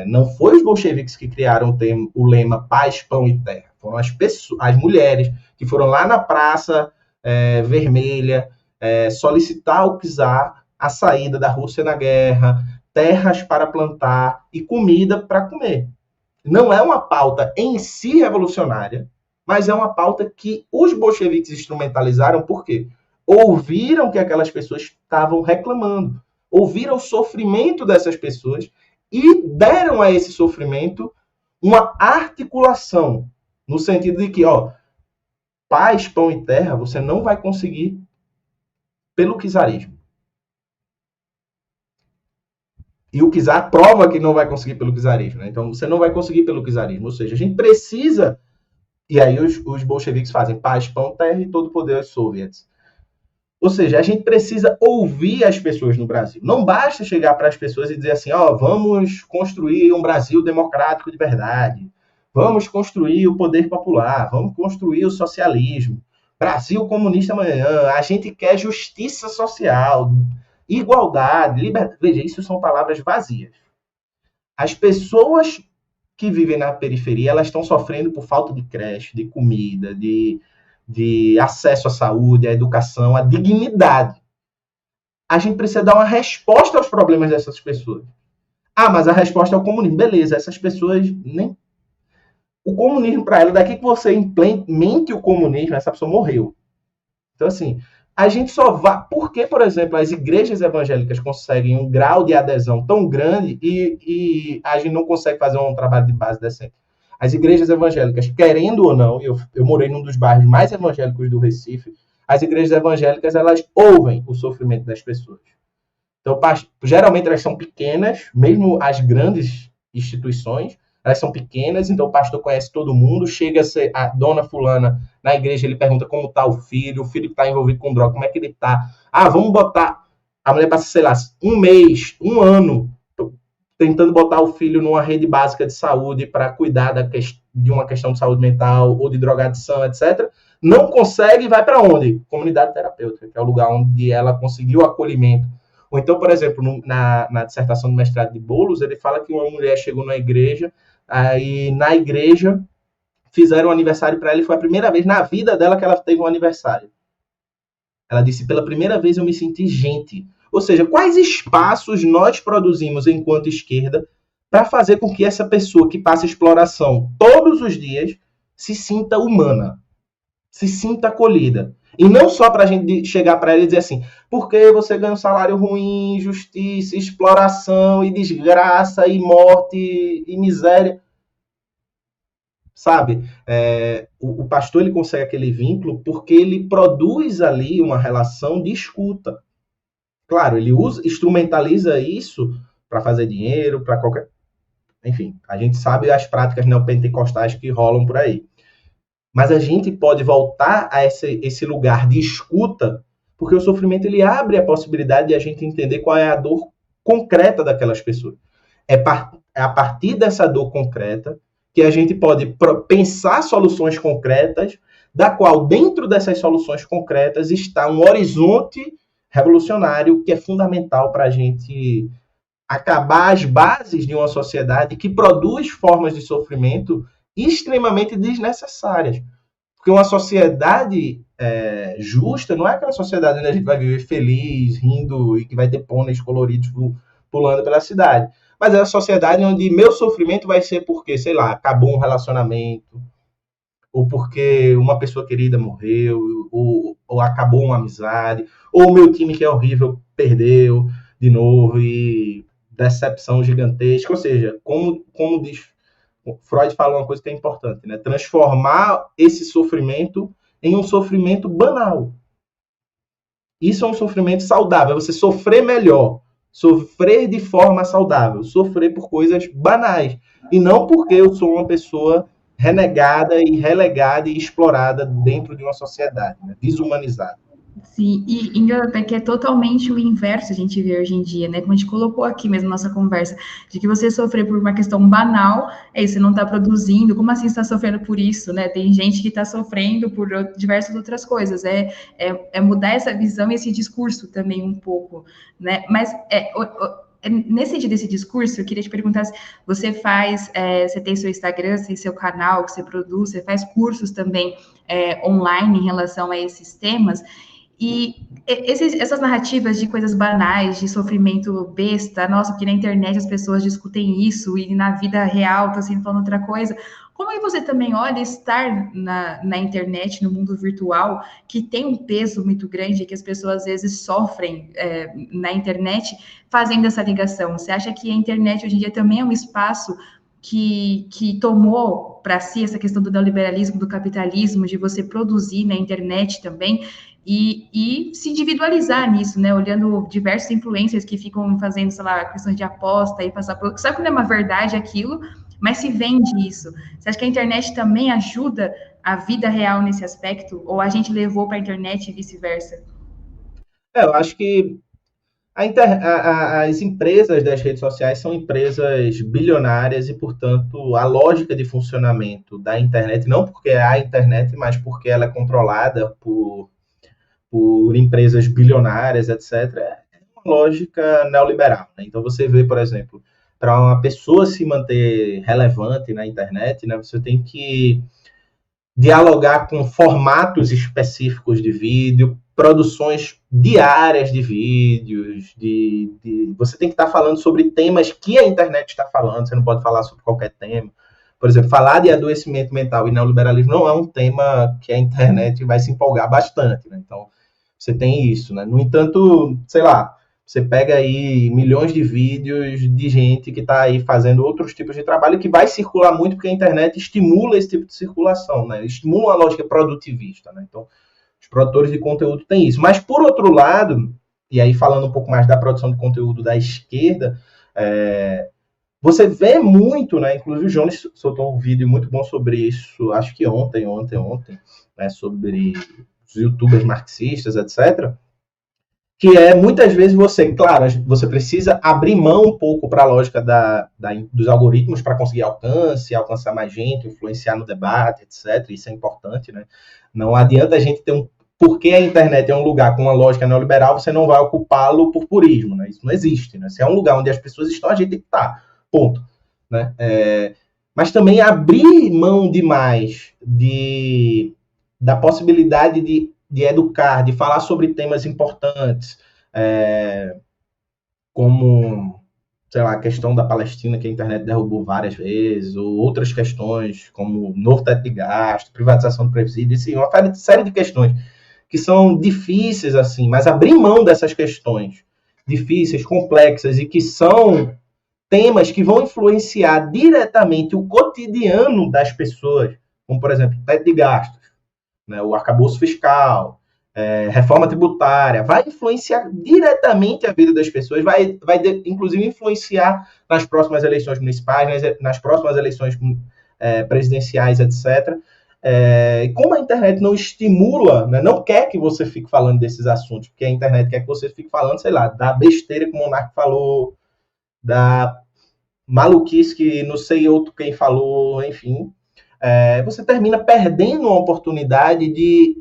não foi os bolcheviques que criaram o lema paz, pão e terra. Foram as mulheres que foram lá na Praça Vermelha solicitar ao czar a saída da Rússia na guerra, terras para plantar e comida para comer. Não é uma pauta em si revolucionária, mas é uma pauta que os bolcheviques instrumentalizaram, por quê? Ouviram que aquelas pessoas estavam reclamando, ouviram o sofrimento dessas pessoas e deram a esse sofrimento uma articulação, no sentido de que, paz, pão e terra, você não vai conseguir pelo czarismo. E o czar prova que não vai conseguir pelo czarismo. Né? Então, você não vai conseguir pelo czarismo. Ou seja, a gente precisa... E aí os bolcheviques fazem paz, pão, terra e todo poder aos soviets. Ou seja, a gente precisa ouvir as pessoas no Brasil. Não basta chegar para as pessoas e dizer assim, vamos construir um Brasil democrático de verdade. Vamos construir o poder popular. Vamos construir o socialismo. Brasil comunista amanhã. A gente quer justiça social, igualdade, liberdade. Veja, isso são palavras vazias. As pessoas que vivem na periferia, elas estão sofrendo por falta de creche, de comida, de acesso à saúde, à educação, à dignidade. A gente precisa dar uma resposta aos problemas dessas pessoas. Ah, mas a resposta é o comunismo. Beleza, essas pessoas nem... O comunismo, para ela, daqui que você implemente o comunismo, essa pessoa morreu. Então, assim, a gente só vai... Por que, por exemplo, as igrejas evangélicas conseguem um grau de adesão tão grande e a gente não consegue fazer um trabalho de base decente? As igrejas evangélicas, querendo ou não, eu morei num dos bairros mais evangélicos do Recife, as igrejas evangélicas, elas ouvem o sofrimento das pessoas. Então, geralmente elas são pequenas, mesmo as grandes instituições, elas são pequenas, então o pastor conhece todo mundo, chega a ser a dona fulana na igreja, ele pergunta como está o filho está envolvido com droga, como é que ele está? Ah, vamos botar... A mulher passa, sei lá, um mês, um ano, tentando botar o filho numa rede básica de saúde para cuidar de uma questão de saúde mental ou de drogadição, etc. Não consegue e vai para onde? Comunidade terapêutica, que é o lugar onde ela conseguiu acolhimento. Ou então, por exemplo, na dissertação do mestrado de Boulos, ele fala que uma mulher chegou na igreja, aí na igreja fizeram um aniversário para ela e foi a primeira vez na vida dela que ela teve um aniversário. Ela disse, pela primeira vez eu me senti gente. Ou seja, quais espaços nós produzimos enquanto esquerda para fazer com que essa pessoa que passa exploração todos os dias se sinta humana, se sinta acolhida. E não só para a gente chegar para ela e dizer assim, porque você ganha um salário ruim, injustiça, exploração e desgraça e morte e miséria. Sabe? O pastor ele consegue aquele vínculo porque ele produz ali uma relação de escuta. Claro, ele instrumentaliza isso para fazer dinheiro, para qualquer... Enfim, a gente sabe as práticas neopentecostais que rolam por aí. Mas a gente pode voltar a esse lugar de escuta, porque o sofrimento ele abre a possibilidade de a gente entender qual é a dor concreta daquelas pessoas. É a partir dessa dor concreta que a gente pode pensar soluções concretas, da qual dentro dessas soluções concretas está um horizonte revolucionário que é fundamental para a gente acabar as bases de uma sociedade que produz formas de sofrimento extremamente desnecessárias. Porque uma sociedade justa não é aquela sociedade onde a gente vai viver feliz, rindo e que vai ter pôneis coloridos pulando pela cidade. Mas é a sociedade onde meu sofrimento vai ser porque, sei lá, acabou um relacionamento, ou porque uma pessoa querida morreu, ou acabou uma amizade, ou o meu time que é horrível perdeu de novo e decepção gigantesca. Ou seja, como diz Freud, fala uma coisa que é importante, né? Transformar esse sofrimento em um sofrimento banal. Isso é um sofrimento saudável, é você sofrer melhor, sofrer de forma saudável, sofrer por coisas banais, e não porque eu sou uma pessoa renegada e relegada e explorada dentro de uma sociedade, né? Desumanizada. Sim, e até que é totalmente o inverso a gente vê hoje em dia, né? Como a gente colocou aqui mesmo na nossa conversa, de que você sofrer por uma questão banal, você não está produzindo, como assim está sofrendo por isso, né? Tem gente que está sofrendo por diversas outras coisas, é mudar essa visão e esse discurso também um pouco, né? Mas nesse sentido desse discurso, eu queria te perguntar se você você tem seu Instagram, tem seu canal que você produz, você faz cursos também online em relação a esses temas. E essas narrativas de coisas banais, de sofrimento besta, nossa, porque na internet as pessoas discutem isso e na vida real tá sendo falando outra coisa. Como é que você também olha estar na internet, no mundo virtual, que tem um peso muito grande, que as pessoas às vezes sofrem na internet, fazendo essa ligação? Você acha que a internet hoje em dia também é um espaço que tomou para si essa questão do neoliberalismo, do capitalismo, de você produzir na internet também, e se individualizar nisso, né? Olhando diversos influencers que ficam fazendo, sei lá, questões de aposta e passar por... Sabe que não é uma verdade aquilo, mas se vende isso. Você acha que a internet também ajuda a vida real nesse aspecto? Ou a gente levou para a internet e vice-versa? Eu acho que as empresas das redes sociais são empresas bilionárias e, portanto, a lógica de funcionamento da internet, não porque é a internet, mas porque ela é controlada por empresas bilionárias, etc., é uma lógica neoliberal, né? Então, você vê, por exemplo, para uma pessoa se manter relevante na internet, né, você tem que dialogar com formatos específicos de vídeo, produções diárias de vídeos, você tem que estar falando sobre temas que a internet está falando, você não pode falar sobre qualquer tema. Por exemplo, falar de adoecimento mental e neoliberalismo não é um tema que a internet vai se empolgar bastante, né? Então, você tem isso, né? No entanto, sei lá, você pega aí milhões de vídeos de gente que está aí fazendo outros tipos de trabalho que vai circular muito porque a internet estimula esse tipo de circulação, né? Estimula uma lógica produtivista, né? Então, os produtores de conteúdo têm isso. Mas, por outro lado, e aí falando um pouco mais da produção de conteúdo da esquerda, você vê muito, né? Inclusive o Jones soltou um vídeo muito bom sobre isso, acho que ontem, né? Sobre os youtubers marxistas, etc., que é muitas vezes você, claro, você precisa abrir mão um pouco para a lógica dos algoritmos para conseguir alcançar mais gente, influenciar no debate, etc. Isso é importante, né? Não adianta a gente ter porque a internet é um lugar com uma lógica neoliberal, você não vai ocupá-lo por purismo, né? Isso não existe, né? Se é um lugar onde as pessoas estão, a gente tem que estar, ponto. Né? Mas também abrir mão demais da possibilidade de educar, de falar sobre temas importantes, como, sei lá, a questão da Palestina, que a internet derrubou várias vezes, ou outras questões, como novo teto de gasto, privatização do presídio, assim, uma série de questões que são difíceis, assim, mas abrir mão dessas questões difíceis, complexas, e que são temas que vão influenciar diretamente o cotidiano das pessoas, como, por exemplo, teto de gastos, né, o arcabouço fiscal, reforma tributária, vai influenciar diretamente a vida das pessoas, vai inclusive influenciar nas próximas eleições municipais, nas próximas eleições presidenciais, etc. Como a internet não estimula, né, não quer que você fique falando desses assuntos, porque a internet quer que você fique falando, sei lá, da besteira que o Monarca falou, da maluquice que não sei outro quem falou, enfim, você termina perdendo uma oportunidade de,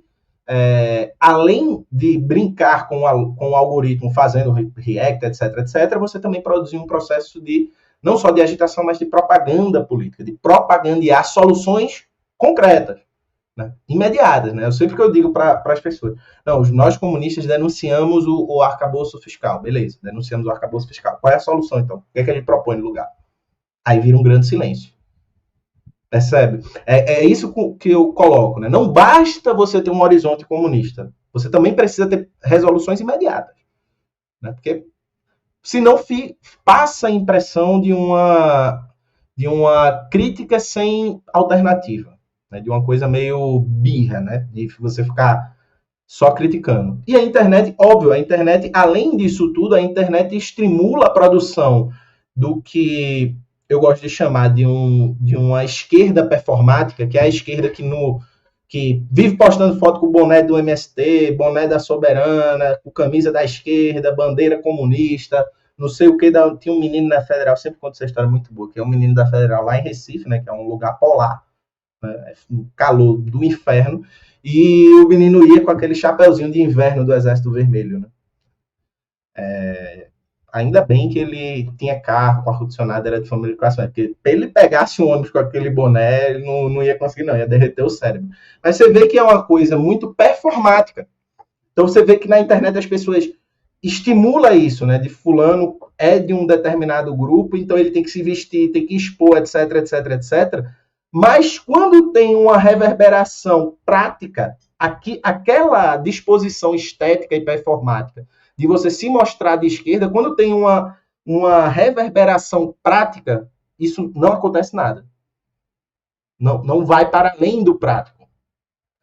além de brincar com o algoritmo, fazendo react, etc., você também produzir um processo de, não só de agitação, mas de propaganda política, de propagandear soluções concretas, né, imediatas. Né? Eu sempre que eu digo para as pessoas, não, nós comunistas denunciamos o arcabouço fiscal, beleza, denunciamos o arcabouço fiscal. Qual é a solução, então? O que é que a gente propõe no lugar? Aí vira um grande silêncio. Percebe? É isso que eu coloco, né? Não basta você ter um horizonte comunista. Você também precisa ter resoluções imediatas. Né? Porque senão passa a impressão de uma crítica sem alternativa. Né? De uma coisa meio birra, né? De você ficar só criticando. E a internet, óbvio, além disso tudo, a internet estimula a produção do que eu gosto de chamar de uma esquerda performática, que é a esquerda que vive postando foto com o boné do MST, boné da Soberana, com camisa da esquerda, bandeira comunista, não sei o que. Tinha um menino na Federal, sempre conto essa história muito boa, que é um menino da Federal lá em Recife, né, que é um lugar polar, né, um calor do inferno, e o menino ia com aquele chapeuzinho de inverno do Exército Vermelho, né? Ainda bem que ele tinha carro, com ar-condicionado, era de família de classe média, porque para ele pegasse um ônibus com aquele boné, ele não ia conseguir, não, ia derreter o cérebro. Mas você vê que é uma coisa muito performática. Então você vê que na internet as pessoas estimulam isso, né? De fulano é de um determinado grupo, então ele tem que se vestir, tem que expor, etc, etc, etc. Mas quando tem uma reverberação prática, aquela disposição estética e performática de você se mostrar de esquerda, quando tem uma reverberação prática, isso não acontece nada. Não vai para além do prático.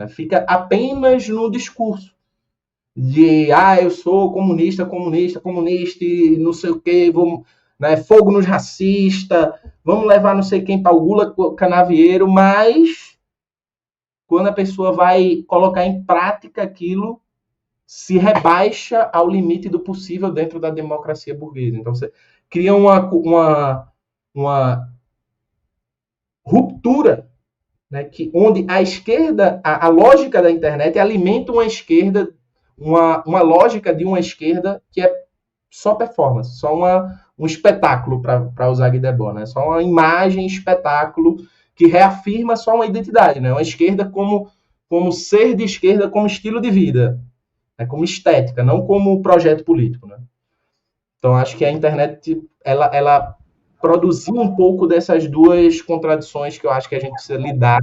Fica apenas no discurso. De, eu sou comunista, e não sei o quê, vamos, né, fogo nos racistas, vamos levar não sei quem para o Gula Canavieiro, mas quando a pessoa vai colocar em prática aquilo, se rebaixa ao limite do possível dentro da democracia burguesa. Então, você cria uma ruptura, né, onde a esquerda, a lógica da internet alimenta uma esquerda, uma lógica de uma esquerda que é só performance, só um espetáculo, para usar Guy Debord, né? Só uma imagem, espetáculo, que reafirma só uma identidade, né? Uma esquerda como ser de esquerda, como estilo de vida, né? Como estética, não como projeto político, né? Então, acho que a internet, ela produziu um pouco dessas duas contradições que eu acho que a gente precisa lidar,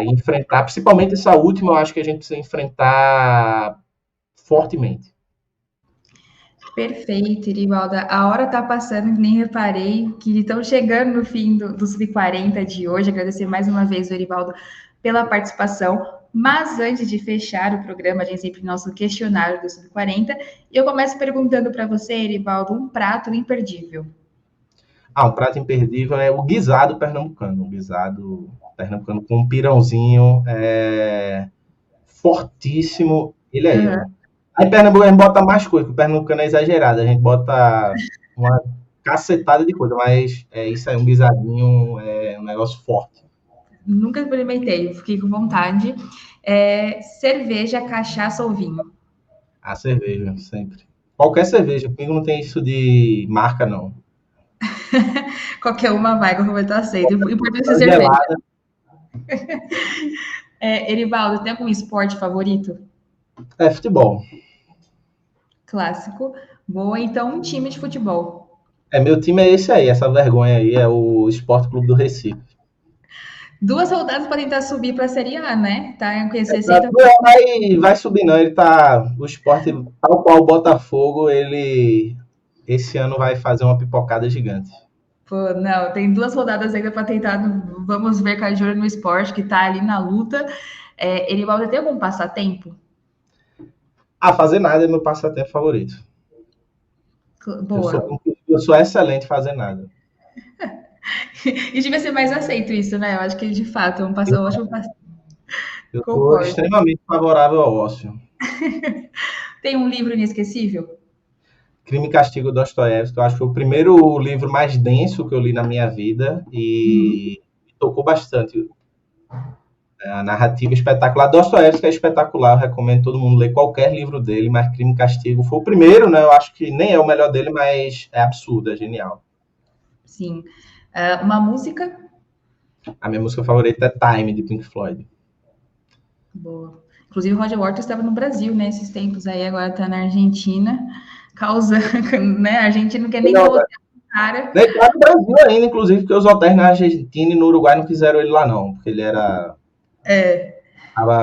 enfrentar, principalmente essa última, eu acho que a gente precisa enfrentar fortemente. Perfeito, Irivalda. A hora tá passando, nem reparei que estão chegando no fim do Sub-40 de hoje. Agradecer mais uma vez o Irivaldo pela participação. Mas antes de fechar o programa, a gente sempre nosso questionário do Sub-40. E eu começo perguntando para você, Irivaldo, um prato imperdível. Um prato imperdível é o guisado pernambucano. O guisado pernambucano com um pirãozinho fortíssimo. Ele é Uhum. ele. Aí em Pernambuco a gente bota mais coisa, porque o pernambucano é exagerado. A gente bota uma cacetada de coisa, mas isso aí, um guisadinho, é um negócio forte. Nunca experimentei, fiquei com vontade. Cerveja, cachaça ou vinho? A cerveja, sempre. Qualquer cerveja, comigo não tem isso de marca, não. Qualquer uma vai, qualquer uma tá aceito. O importante é cerveja. Gelada Erivaldo, tem algum esporte favorito? é futebol. Clássico. Boa, então um time de futebol. Meu time é esse aí, essa vergonha aí, é o Esporte Clube do Recife. Duas rodadas para tentar subir para a Série A, né? Tá com 60. Vai subir, não. Ele tá. O esporte, tal qual o Botafogo, ele esse ano vai fazer uma pipocada gigante. Pô, não, tem duas rodadas ainda para tentar. Vamos ver com a Júlia no esporte, que tá ali na luta. Erivaldo, tem algum passatempo? Fazer nada é meu passatempo favorito. Eu sou, Boa. eu sou excelente em fazer nada. E devia ser mais aceito isso, né? Eu acho que de fato é um ótimo passatempo. Eu sou Concordo. extremamente favorável ao ócio. Tem um livro inesquecível? Crime e Castigo, Dostoiévski, eu acho que foi o primeiro livro mais denso que eu li na minha vida Uhum. e me tocou bastante. A narrativa espetacular. Dostoiévski é espetacular, eu recomendo todo mundo ler qualquer livro dele, mas Crime e Castigo foi o primeiro, né? Eu acho que nem é o melhor dele, mas é absurdo, é genial. Sim. Uma música? A minha música favorita é Time, de Pink Floyd. Boa. Inclusive, o Roger Waters estava no Brasil, né? Esses tempos aí, agora está na Argentina, causando, né? A Argentina não quer nem dar Não, o hotel pro cara. nem tá no Brasil ainda, inclusive, porque os hotéis na Argentina e no Uruguai não quiseram ele lá, não, porque ele estava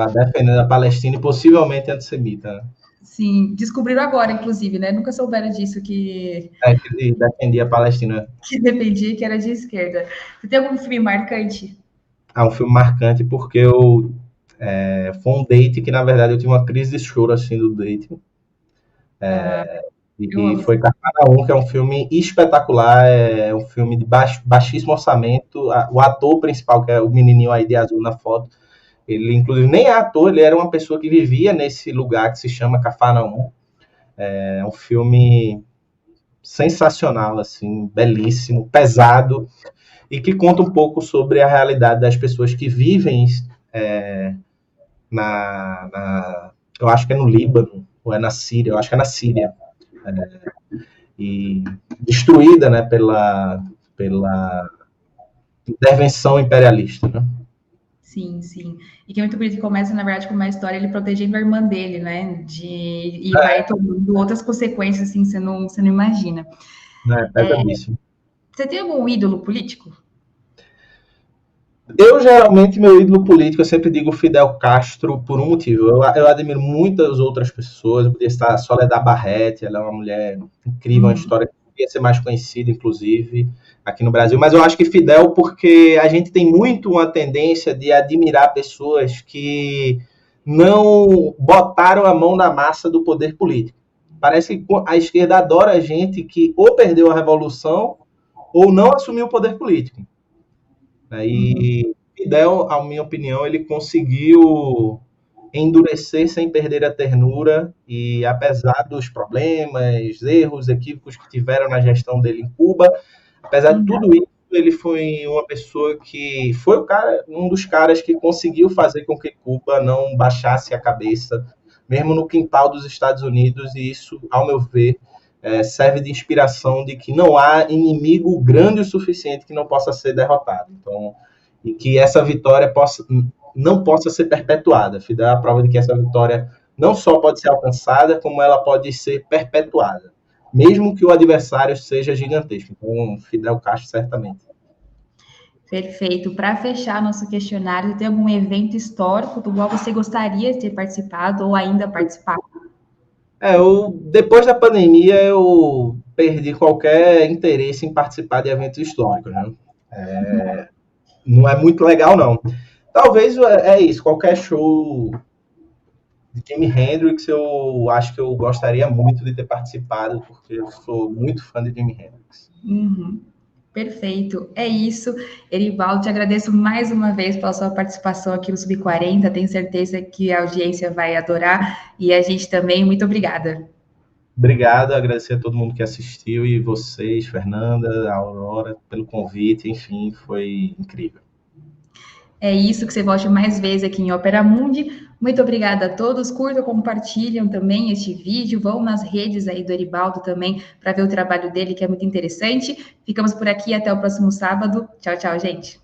defendendo a Palestina e possivelmente antissemita, né? Sim, descobriram agora, inclusive, né? Nunca souberam disso, Que ele defendia a Palestina. que dependia que era de esquerda. Você tem algum filme marcante? É um filme marcante porque foi um date que, na verdade, eu tive uma crise de choro assim do date. Eu E amo. foi Cafarnaum, que é um filme espetacular, é um filme de baixíssimo orçamento. O ator principal, que é o menininho aí de azul na foto, ele inclusive nem é ator, ele era uma pessoa que vivia nesse lugar que se chama Cafarnaum. É um filme sensacional, assim, belíssimo, pesado, e que conta um pouco sobre a realidade das pessoas que vivem é, eu acho que é no Líbano, ou é na Síria, eu acho que é na Síria, e destruída, né, pela intervenção imperialista, né? Sim, sim. E que é muito bonito que começa, na verdade, com uma história ele protegendo a irmã dele, né? E vai tomando outras consequências, assim, você não imagina. É pesadíssimo. Você tem algum ídolo político? Eu, geralmente, meu ídolo político, eu sempre digo Fidel Castro por um motivo. Eu admiro muitas outras pessoas. Eu podia estar a Soledad Barretti, ela é uma mulher incrível, uma Uhum. história que podia ser mais conhecida, inclusive, aqui no Brasil. Mas eu acho que Fidel, porque a gente tem muito uma tendência de admirar pessoas que não botaram a mão na massa do poder político. Parece que a esquerda adora gente que ou perdeu a revolução ou não assumiu o poder político. Uhum. E Fidel, a minha opinião, ele conseguiu endurecer sem perder a ternura e apesar dos problemas, erros, equívocos que tiveram na gestão dele em Cuba, apesar de Uhum. tudo isso, ele foi uma pessoa que foi um dos caras que conseguiu fazer com que Cuba não baixasse a cabeça, mesmo no quintal dos Estados Unidos, e isso, ao meu ver, serve de inspiração de que não há inimigo grande o suficiente que não possa ser derrotado. Então, e que essa vitória não possa ser perpetuada. Fidel é a prova de que essa vitória não só pode ser alcançada, como ela pode ser perpetuada, mesmo que o adversário seja gigantesco. Então, Fidel Castro, certamente. Perfeito. Para fechar nosso questionário, tem algum evento histórico do qual você gostaria de ter participado ou ainda participar? Depois da pandemia, eu perdi qualquer interesse em participar de eventos históricos, né? Não é muito legal, não. Talvez isso, qualquer show de Jimi Hendrix, eu acho que eu gostaria muito de ter participado, porque eu sou muito fã de Jimi Hendrix. Uhum. Perfeito, é isso. Erivaldo, te agradeço mais uma vez pela sua participação aqui no Sub40. Tenho certeza que a audiência vai adorar e a gente também. Muito obrigada. Obrigado, agradecer a todo mundo que assistiu e vocês, Fernanda, Aurora, pelo convite. Enfim, foi incrível. É isso, que você volte mais vezes aqui em Opera Mundi. Muito obrigada a todos. Curtam, compartilham também este vídeo. Vão nas redes aí do Erivaldo também para ver o trabalho dele, que é muito interessante. Ficamos por aqui até o próximo sábado. Tchau, tchau, gente.